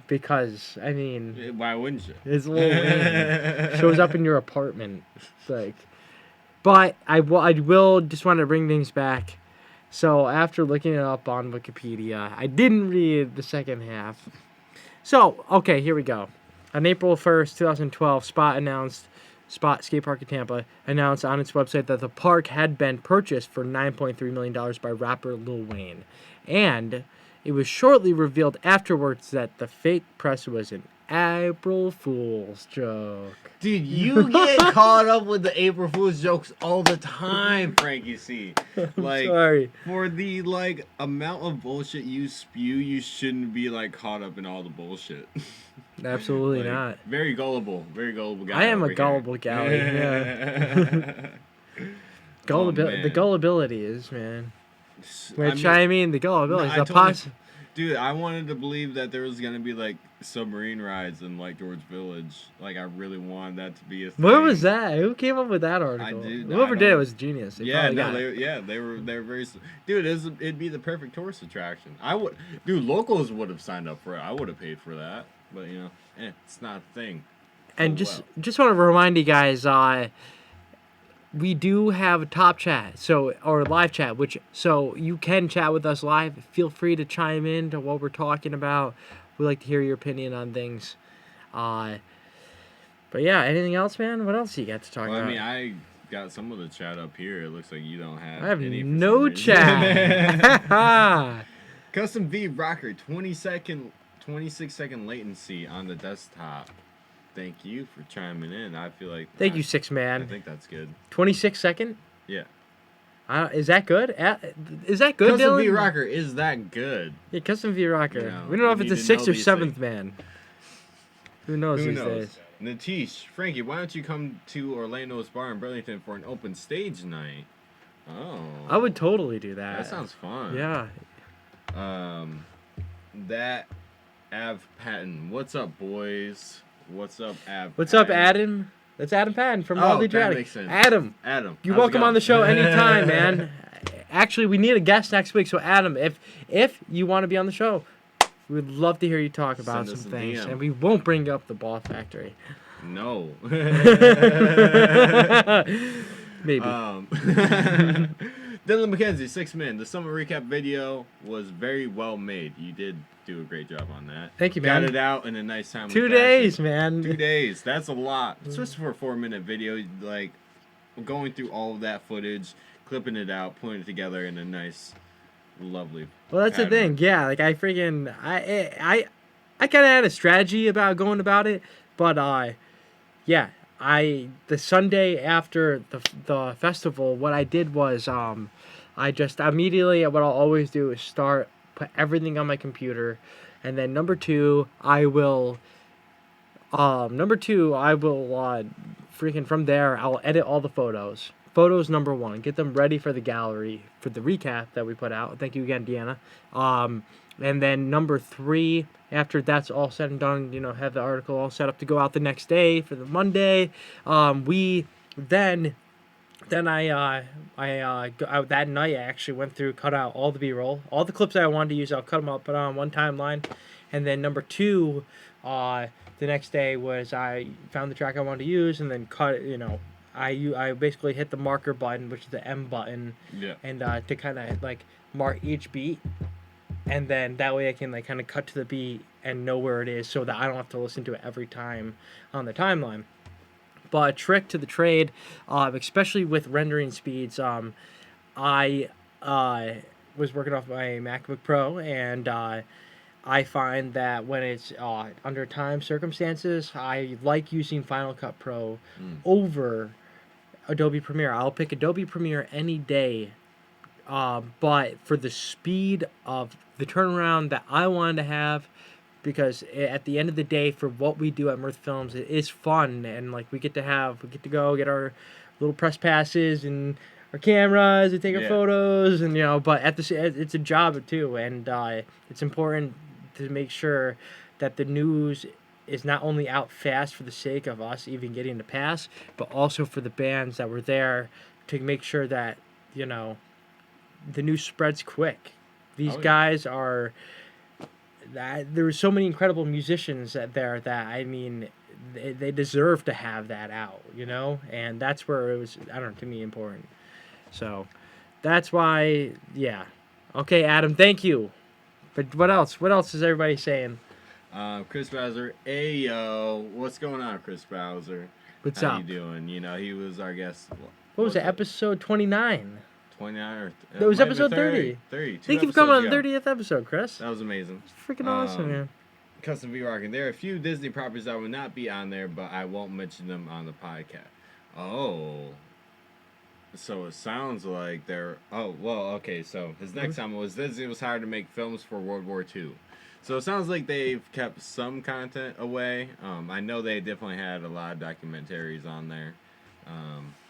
because I mean, why wouldn't you? His Lil Wayne shows up in your apartment, like. But I will just want to bring things back So after looking it up on Wikipedia, I didn't read the second half. So, okay, here we go. On April 1st, 2012, Spot Skate Park in Tampa announced on its website that the park had been purchased for $9.3 million by rapper Lil Wayne. And it was shortly revealed afterwards that the fake press was an April Fool's joke. Dude, you get caught up with the April Fool's jokes all the time, Frankie C. Like, Sorry. for the, like, amount of bullshit you spew, you shouldn't be, like, caught up in all the bullshit. Absolutely Like, not. Very gullible guy. I am a over gullible here. gal. Yeah. Oh, The man. gullibility is, man. Which, I mean, the gullibility no, is I the totally- Dude, I wanted to believe that there was gonna be like submarine rides in like George Village. Like I really wanted that to be a thing. What was that? Who came up with that article? Whoever did it was genius. They Yeah, probably no, got it. they were very. Dude, it'd be the perfect tourist attraction. Dude, locals would have signed up for it. I would have paid for that, but you know, it's not a thing. And Oh, just want to remind you guys, we do have a top chat, or live chat, so you can chat with us live. Feel free to chime in to what we're talking about. We like to hear your opinion on things. But yeah, anything else, man? What else you got to talk Well, about? I mean, I got some of the chat up here. It looks like you don't have. I have any for no some reason. chat. Custom V Rocker, 26 second latency on the desktop. Thank you for chiming in. I feel like. Thank you, I 6-man. think that's good. 26 second? Yeah. Is that good? Is that good, Custom Dylan? V Rocker is that good? Yeah, Custom V Rocker. You know, we don't know you if it's a need to 6th know or these 7th things. man. Who knows Who these knows? days? Natish, Frankie, why don't you come to Orlando's Bar in Burlington for an open stage night? Oh. I would totally do that. That sounds fun. Yeah. That Av Patton. What's up, boys? What's up, Av? What's Patton? up, Adam? That's Adam Patton from Oh, Wildly that Dramatic. makes sense. Adam, Adam. you're how's it welcome on going? the show anytime, man. Actually, we need a guest next week, so Adam, if you want to be on the show, we'd love to hear you talk about Send us some a things, DM. and we won't bring up the Ball Factory. No. Maybe. Dylan McKenzie, 6 men. The summer recap video was very well made. You did do a great job on that. Thank you, man. Got it out in a nice time. 2 days, man. 2 days. That's a lot. Especially for a 4-minute video. Like, going through all of that footage, clipping it out, putting it together in a nice, lovely Well, that's the pattern. thing. Yeah, like I kind of had a strategy about going about it, but yeah, the Sunday after the festival, what I did was I just immediately, what I'll always do is put everything on my computer, and then number two I will freaking from there I'll edit all the photos. Photos number one, get them ready for the gallery for the recap that we put out. Thank you again, Deanna. And then number three, after that's all said and done, have the article all set up to go out the next day for the Monday. That night I actually went through, cut out all the B-roll, all the clips that I wanted to use. I'll cut them up, put on one timeline, and then number two, the next day was I found the track I wanted to use and then cut it. I basically hit the marker button, which is the M button, Yeah. and to kind of like mark each beat, and then that way I can like kind of cut to the beat and know where it is, so that I don't have to listen to it every time on the timeline. But a trick to the trade, especially with rendering speeds, I was working off my MacBook Pro, and I find that when it's under time circumstances, I like using Final Cut Pro over Adobe Premiere. I'll pick Adobe Premiere any day, but for the speed of the turnaround that I wanted to have, because at the end of the day, for what we do at Mirth Films, it is fun, and like we get to go get our little press passes and our cameras and take our photos, and but it's a job too, and it's important to make sure that the news is not only out fast for the sake of us even getting the pass, but also for the bands that were there, to make sure that the news spreads quick. These guys are. There were so many incredible musicians there that, I mean, they deserve to have that out, and that's where it was, I don't know, to me, important. So, That's why, yeah. Okay, Adam, thank you. But what else? What else is everybody saying? Chris Bowser, ayo, what's going on, Chris Bowser? What's How up? you doing? You know, he was our guest. What was it? Episode 29. 29 or That was might have been episode 30. 30. Thank you for coming on the 30th episode, Chris. That was amazing. It's freaking awesome, man. Custom V Rockin'. There are a few Disney properties that will not be on there, but I won't mention them on the podcast. Oh. So it sounds like they're... Oh, well, okay. So his next comment was Disney was hired to make films for World War II. So it sounds like they've kept some content away. I know they definitely had a lot of documentaries on there.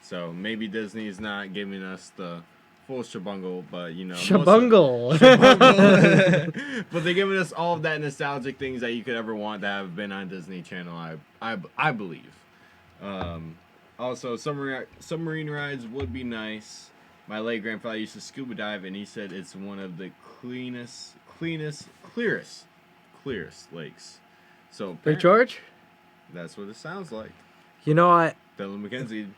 So maybe Disney's not giving us the full shabungle, but you know... Shabungle! But they're giving us all of that nostalgic things that you could ever want that have been on Disney Channel, I believe. Also, submarine rides would be nice. My late grandfather used to scuba dive, and he said it's one of the clearest lakes. So Hey, George? that's what it sounds like. You know what? Dylan McKenzie,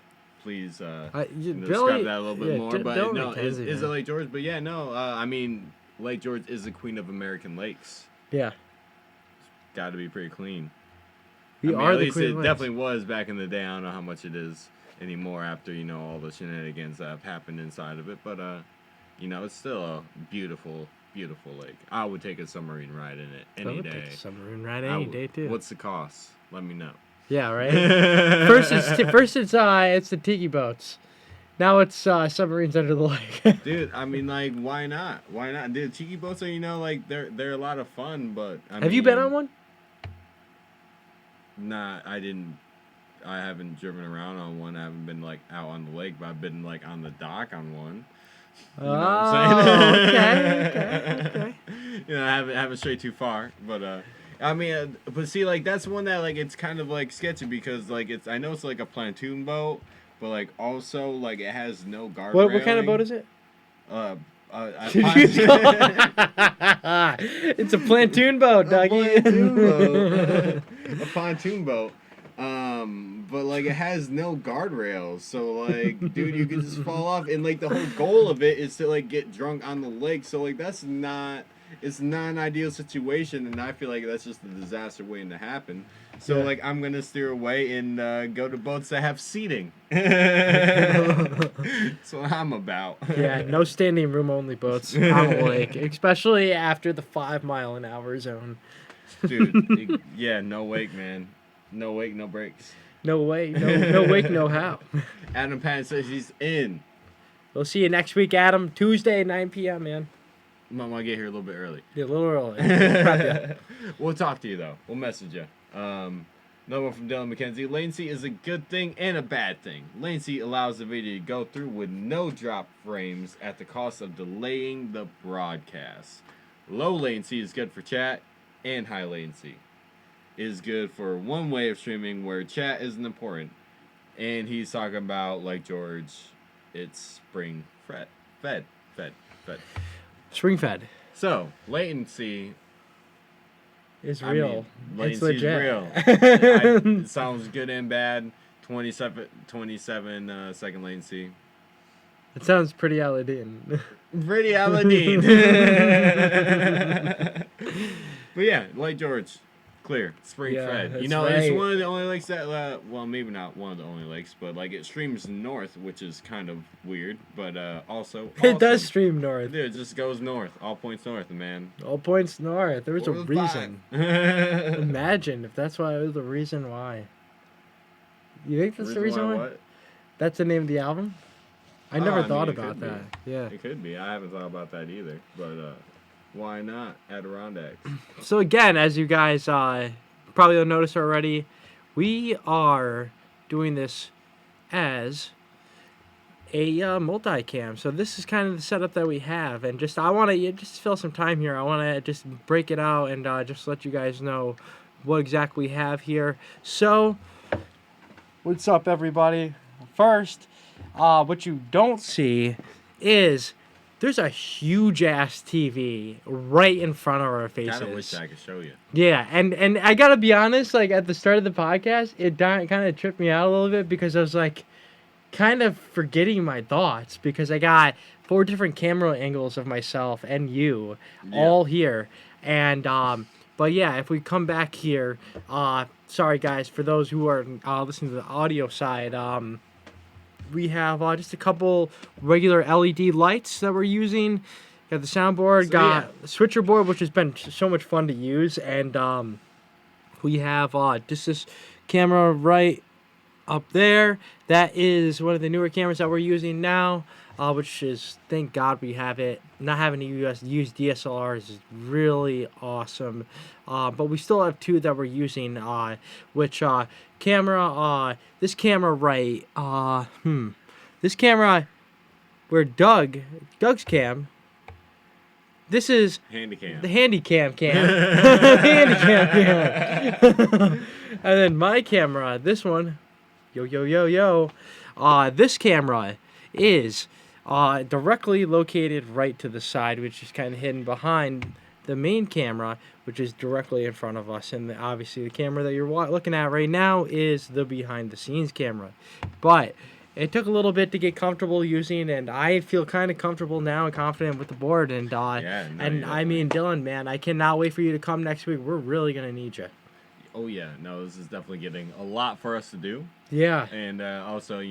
please Billy, describe that a little bit more. But Dylan no, is McKenzie, it man. Lake George? But yeah, no. I mean, Lake George is the queen of American lakes. Yeah. Got to be pretty clean. We I mean, are at the least queen it of lakes. definitely was back in the day. I don't know how much it is anymore after, you know, all the shenanigans that have happened inside of it. But, you know, it's still a beautiful, beautiful lake. I would take a submarine ride in it any I would day. take a submarine ride I any would. day, too. What's the cost? Let me know. Yeah, right? First it's the tiki boats. Now it's submarines under the lake. Dude, I mean, like, why not? Why not? Dude, tiki boats are, you know, like, they're a lot of fun, but... Have you been on one? Nah, I haven't driven around on one. I haven't been, like, out on the lake, but I've been, like, on the dock on one. You know what I'm saying? Okay. You know, I haven't strayed too far, but, I mean, but see, like, that's one that, like, it's kind of, like, sketchy because, like, I know it's, like, a Plantoon boat, but, like, also, like, it has no guard What kind of boat is it? It's a Plantoon boat, doggy. A pontoon boat. But like it has no guardrails, so like, dude, you can just fall off. And like the whole goal of it is to like get drunk on the lake. So like it's not an ideal situation, and I feel like that's just a disaster waiting to happen. So Yeah. like I'm gonna steer away and go to boats that have seating. That's what I'm about. Yeah, no standing room only boats on the lake, especially after the 5 mile an hour zone. Dude, yeah, no wake, man. No wake, no brakes. No way, no wake, no how. Adam Patton says he's in. We'll see you next week, Adam. Tuesday, 9 p.m., man. Might want to get here a little bit early. Yeah, a little early. Prep ya. We'll talk to you, though. We'll message you. Another one from Dylan McKenzie. Latency is a good thing and a bad thing. Latency allows the video to go through with no drop frames at the cost of delaying the broadcast. Low latency is good for chat, and high latency is good for one way of streaming where chat isn't important. And he's talking about, like George, it's spring fed. Spring fed So, latency is I real. mean, It's latency's legit. real. It sounds good and bad. 27 second latency. It sounds pretty Aladdin. Pretty Aladdin. But yeah, like George, clear, spring Yeah, fed. You that's know, it's right. one of the only lakes that, well, maybe not one of the only lakes, but like it streams north, which is kind of weird, but also It does awesome. stream north. Dude, it just goes north, all points north, man. All points north. There was a 4 to reason. 5. Imagine if that's why it was the reason why. You think that's the reason why? What? That's the name of the album? I Oh, never I mean, thought it about could be. that. Yeah. It could be. I haven't thought about that either. But why not Adirondacks? So again, as you guys probably will notice already, we are doing this as a multicam. So this is kind of the setup that we have, and I want to just fill some time here. I want to just break it out and just let you guys know what exactly we have here. So, what's up, everybody? First, what you don't see is there's a huge ass TV right in front of our faces. Kinda wish I could show you. Yeah, and I gotta be honest, like at the start of the podcast, it kind of tripped me out a little bit because I was like, kind of forgetting my thoughts because I got 4 different camera angles of myself and you all here. And but yeah, if we come back here, sorry guys for those who are listening to the audio side. We have just a couple regular LED lights that we're using. Got the soundboard, got the switcher board, which has been so much fun to use, and we have just this camera right up there. That is one of the newer cameras that we're using now, which is, thank God we have it. Not having to use DSLRs is really awesome. But we still have 2 that we're using, which camera, this camera right, this camera where Doug's cam, this is Handycam. the Handycam cam. Handycam cam. And then my camera, this one, yo. This camera is directly located right to the side, which is kind of hidden behind the main camera, which is directly in front of us. And obviously the camera that you're looking at right now is the behind the scenes camera. But it took a little bit to get comfortable using, and I feel kind of comfortable now and confident with the board. And I mean, Dylan, man, I cannot wait for you to come next week. We're really gonna need you. Oh yeah, no, this is definitely getting a lot for us to do. Yeah. And also,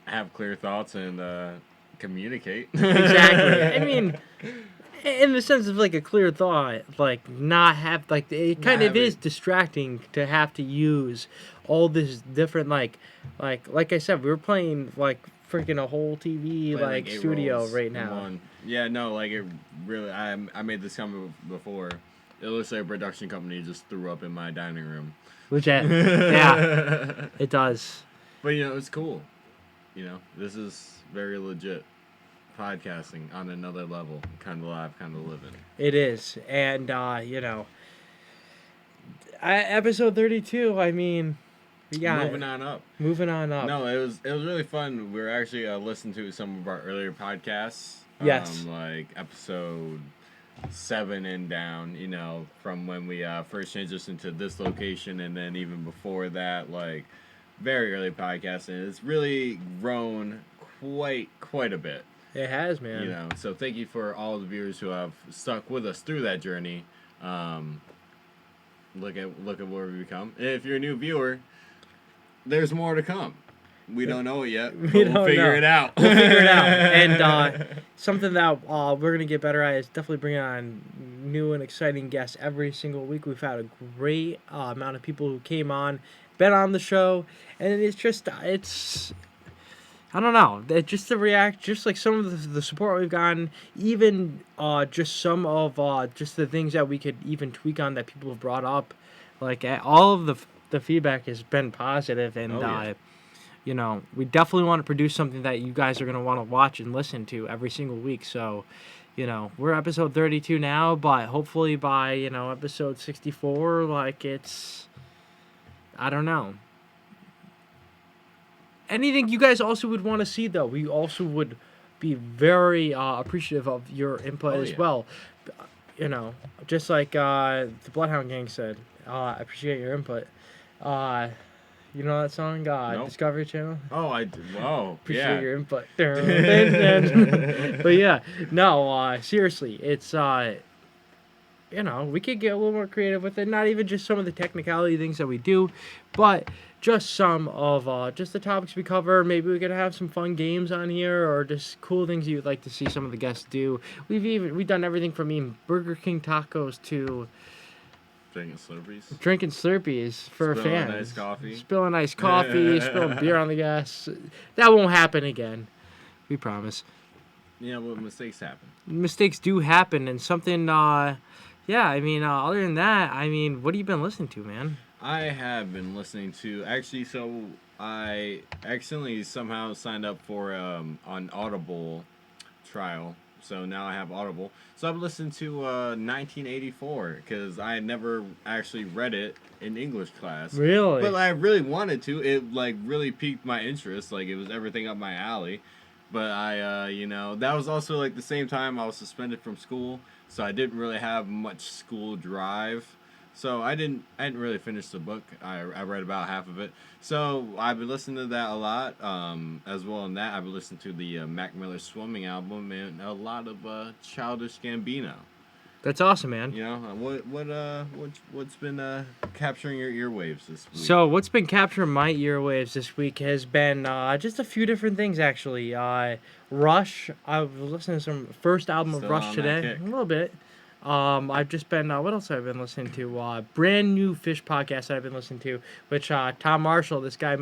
have clear thoughts and communicate. Exactly. I mean, in the sense of like a clear thought, like not have like it kind of is distracting to have to use all this different like I said, we were playing like freaking a whole TV like studio right now. Yeah, no, like it really. I made this comment before. It looks like a production company just threw up in my dining room. Legit. Yeah, it does. But it's cool. This is very legit podcasting on another level, kind of live, kind of living. It is, and episode 32. I mean, we got moving on up. No, it was really fun. We were actually listening to some of our earlier podcasts. Yes. Like episode 7 and down. From when we first transitioned to this location, and then even before that, like very early podcasts, and it's really grown quite a bit. It has, man. So thank you for all the viewers who have stuck with us through that journey. Look at where we become. If you're a new viewer, there's more to come. We don't know it yet. We'll figure it out. We'll figure it out. And something that we're going to get better at is definitely bringing on new and exciting guests every single week. We've had a great amount of people who came on, been on the show, and it's I don't know. Just to react, just like some of the support we've gotten, even just some of just the things that we could even tweak on that people have brought up, like all of the feedback has been positive, and we definitely want to produce something that you guys are gonna want to watch and listen to every single week. So, we're episode 32 now, but hopefully by episode 64, like I don't know. Anything you guys also would want to see, though, we also would be very appreciative of your input as well. Just like the Bloodhound Gang said, I appreciate your input. You know that song, Nope. Discovery Channel? Oh, Appreciate your input. But yeah, no, seriously, it's we could get a little more creative with it. Not even just some of the technicality things that we do, but just some of just the topics we cover. Maybe we could have some fun games on here, or just cool things you'd like to see some of the guests do. We've done everything from eating Burger King tacos to drinking Slurpees for fans. Spilling iced coffee, spilling beer on the gas. That won't happen again. We promise. Yeah, well, mistakes happen. Mistakes do happen, and something. Other than that, what have you been listening to, man? I have been listening to so I accidentally somehow signed up for an Audible trial. So now I have Audible. So I've listened to 1984 because I had never actually read it in English class. Really? But I really wanted to. It really piqued my interest. Like it was everything up my alley. But I, that was also the same time I was suspended from school. So I didn't really have much school drive. So I didn't really finish the book. I read about half of it. So I've been listening to that a lot. As well in that, I've been listening to the Mac Miller Swimming album and a lot of Childish Gambino. That's awesome, man. You know, what's been capturing your earwaves this week? So what's been capturing my earwaves this week has been just a few different things, actually. Rush. I was listening to some first album Still of Rush on that today. kick. A little bit. I've just been, what else have I been listening to? Brand new Fish podcast that I've been listening to, which Tom Marshall, this guy,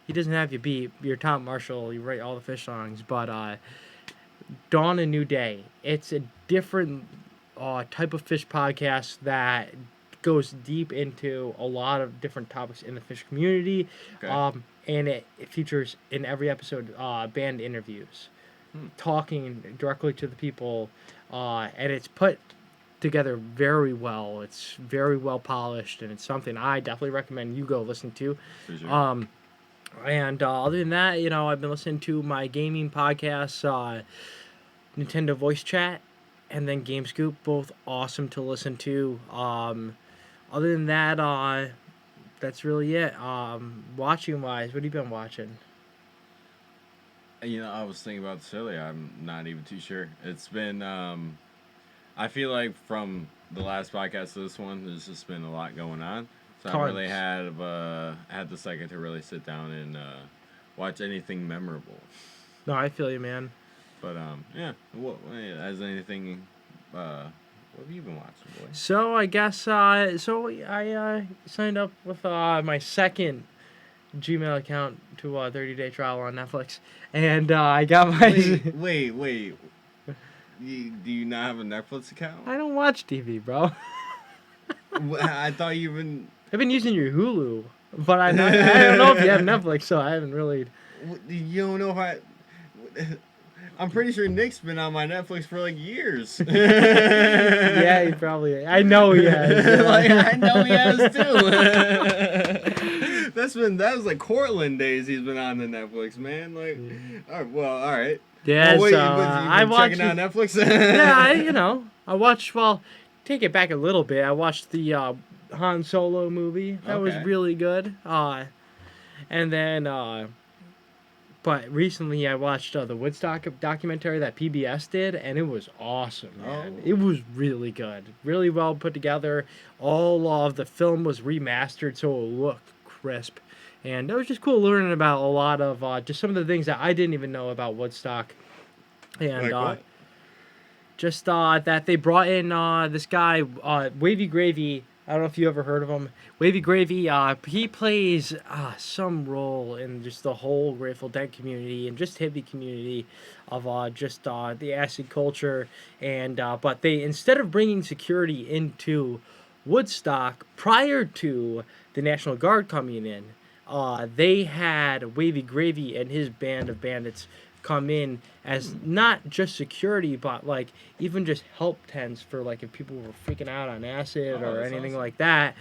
he doesn't have you beat. You're Tom Marshall. You write all the Fish songs, but Dawn a New Day. It's a different type of Fish podcast that goes deep into a lot of different topics in the Fish community. Okay. And it features in every episode band interviews, talking directly to the people, and it's put together very well. It's very well polished, and it's something I definitely recommend you go listen to. For sure. And other than that, I've been listening to my gaming podcasts, Nintendo Voice Chat, and then Game Scoop, both awesome to listen to. Other than that, that's really it. Watching wise, what have you been watching? I was thinking about this earlier. I'm not even too sure. It's been, I feel like from the last podcast to this one, there's just been a lot going on. So I really had the second to really sit down and watch anything memorable. No, I feel you, man. But yeah. What has anything? What have you been watching, boy? So I guess I signed up with my second Gmail account to 30-day trial on Netflix, and I got my. Wait. Do you not have a Netflix account? I don't watch TV, bro. I thought you've been. I've been using your Hulu, but I don't know if you have Netflix, so I haven't really. You don't know if I. I'm pretty sure Nick's been on my Netflix for like years. Yeah, he probably. I know he has. I know he has too. That was like Cortland days. He's been on the Netflix, man. Like, all right. Yeah, well, wait, so I watched checking out Netflix. Yeah, I watched. Well, take it back a little bit. I watched the Han Solo movie. That was really good. And then. But recently I watched the Woodstock documentary that PBS did, and it was awesome, man. Oh. It was really good. Really well put together. All of the film was remastered so it looked crisp. And it was just cool learning about a lot of just some of the things that I didn't even know about Woodstock. And Like what? just that they brought in this guy, Wavy Gravy. I don't know if you ever heard of him. Wavy Gravy, he plays some role in just the whole Grateful Dead community and just hippie community of just the acid culture. And but they, instead of bringing security into Woodstock prior to the National Guard coming in, they had Wavy Gravy and his band of bandits come in as not just security, but like even just help tents for like if people were freaking out on acid or anything like that.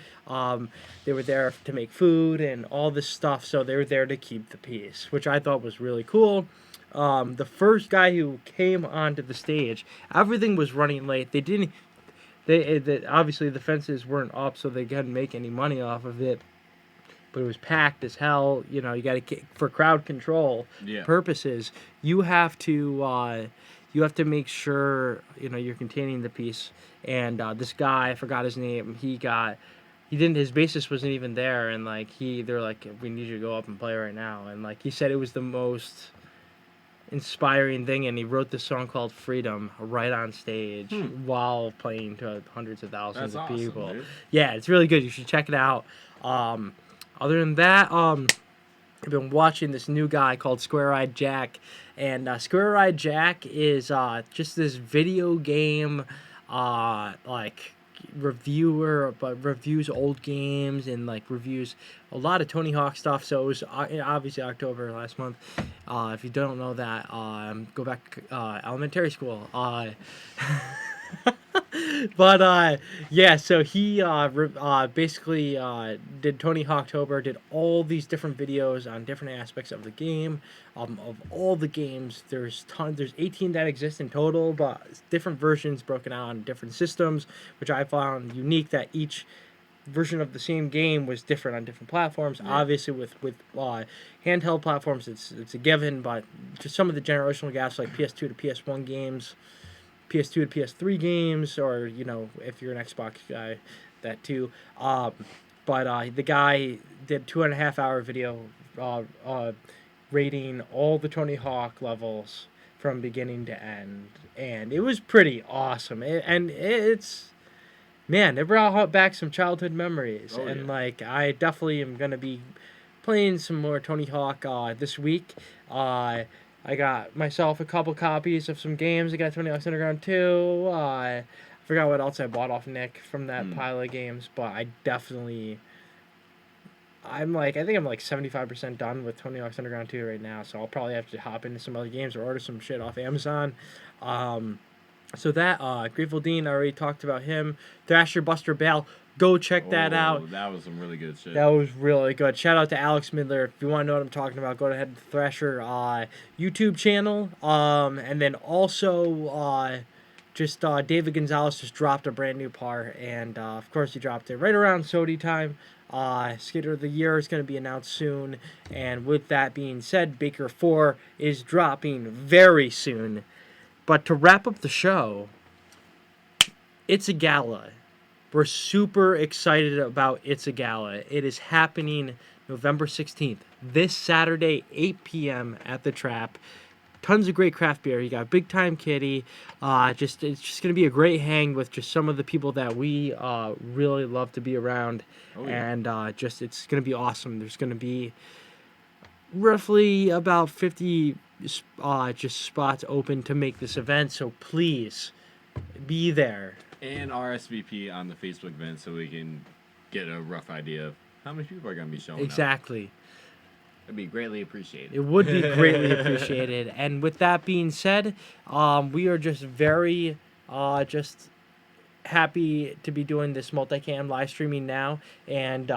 They were there to make food and all this stuff, so they were there to keep the peace, which I thought was really cool. The first guy who came onto the stage, everything was running late. They obviously the fences weren't up, so they couldn't make any money off of it. But it was packed as hell. You got to, for crowd control purposes, you have to make sure you're containing the piece. And this guy, I forgot his name. His bassist wasn't even there, and like they're like, we need you to go up and play right now. And like he said, it was the most inspiring thing, and he wrote this song called Freedom right on stage while playing to hundreds of thousands of people. Dude. Yeah, it's really good. You should check it out. Other than that, I've been watching this new guy called Square Eyed Jack, and Square Eyed Jack is just this video game like reviewer, but reviews old games and like reviews a lot of Tony Hawk stuff. So it was obviously October last month. If you don't know that, go back elementary school. But yeah, so he basically did Tony Hawktober, did all these different videos on different aspects of the game. Of all the games, there's 18 that exist in total, but different versions broken out on different systems, which I found unique that each version of the same game was different on different platforms. Yeah. Obviously, with handheld platforms, it's a given, but just some of the generational gaps like PS2 to PS1 games, PS2 to PS3 games, or if you're an Xbox guy, that too. But the guy did 2.5 hour video rating all the Tony Hawk levels from beginning to end, and it was pretty awesome. It's man, it brought back some childhood memories, Oh, and yeah. like I definitely am gonna be playing some more Tony Hawk this week. I got myself a couple copies of some games. I got Tony Hawk's Underground 2. I forgot what else I bought off Nick from that pile of games, but I think I'm like 75% done with Tony Hawk's Underground 2 right now, so I'll probably have to hop into some other games or order some shit off Amazon. So that Grateful Dean, I already talked about him. Thrasher Buster Bale, go check that out. That was some really good shit. That was really good. Shout out to Alex Midler. If you want to know what I'm talking about, go ahead to the Thrasher YouTube channel. And then also David Gonzalez just dropped a brand new part, and of course he dropped it right around Sodi time. Skater of the Year is going to be announced soon, and with that being said, Baker 4 is dropping very soon. But to wrap up the show, It's a Gala. We're super excited about It's a Gala. It is happening November 16th, this Saturday, 8 p.m. at the Trap. Tons of great craft beer. You got Big Time Kitty. It's just gonna be a great hang with just some of the people that we really love to be around, and it's gonna be awesome. There's gonna be roughly about 50 just spots open to make this event, so please be there. And RSVP on the Facebook event so we can get a rough idea of how many people are going to be showing Exactly. up. It'd be greatly appreciated. It would be greatly appreciated. And with that being said, we are just very just happy to be doing this multicam live streaming now. And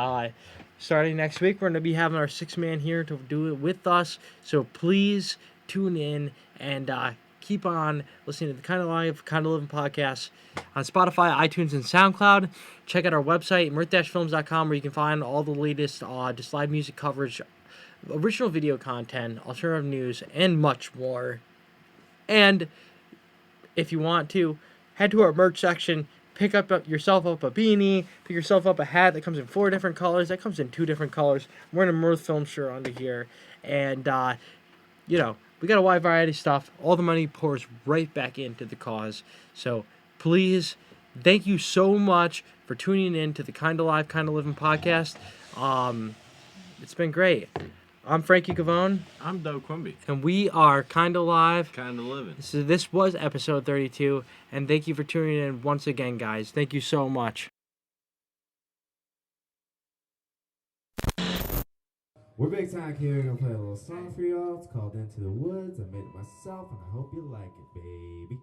starting next week, we're going to be having our 6-man here to do it with us. So please tune in and keep on listening to the Kind of Live, Kind of Living podcast on Spotify, iTunes, and SoundCloud. Check out our website, mirth-films.com, where you can find all the latest just live music coverage, original video content, alternative news, and much more. And if you want to, head to our merch section, pick yourself up a beanie, pick yourself up a hat that comes in 4 different colors, that comes in 2 different colors. I'm wearing a Mirth Film shirt under here, and we got a wide variety of stuff. All the money pours right back into the cause. So please, thank you so much for tuning in to the Kind of Live, Kind of Living podcast. It's been great. I'm Frankie Cavone. I'm Doug Quimby. And we are Kind of Live. Kind of Living. So this was episode 32. And thank you for tuning in once again, guys. Thank you so much. We're Big Time here. We're gonna play a little song for y'all. It's called Into the Woods. I made it myself, and I hope you like it, baby.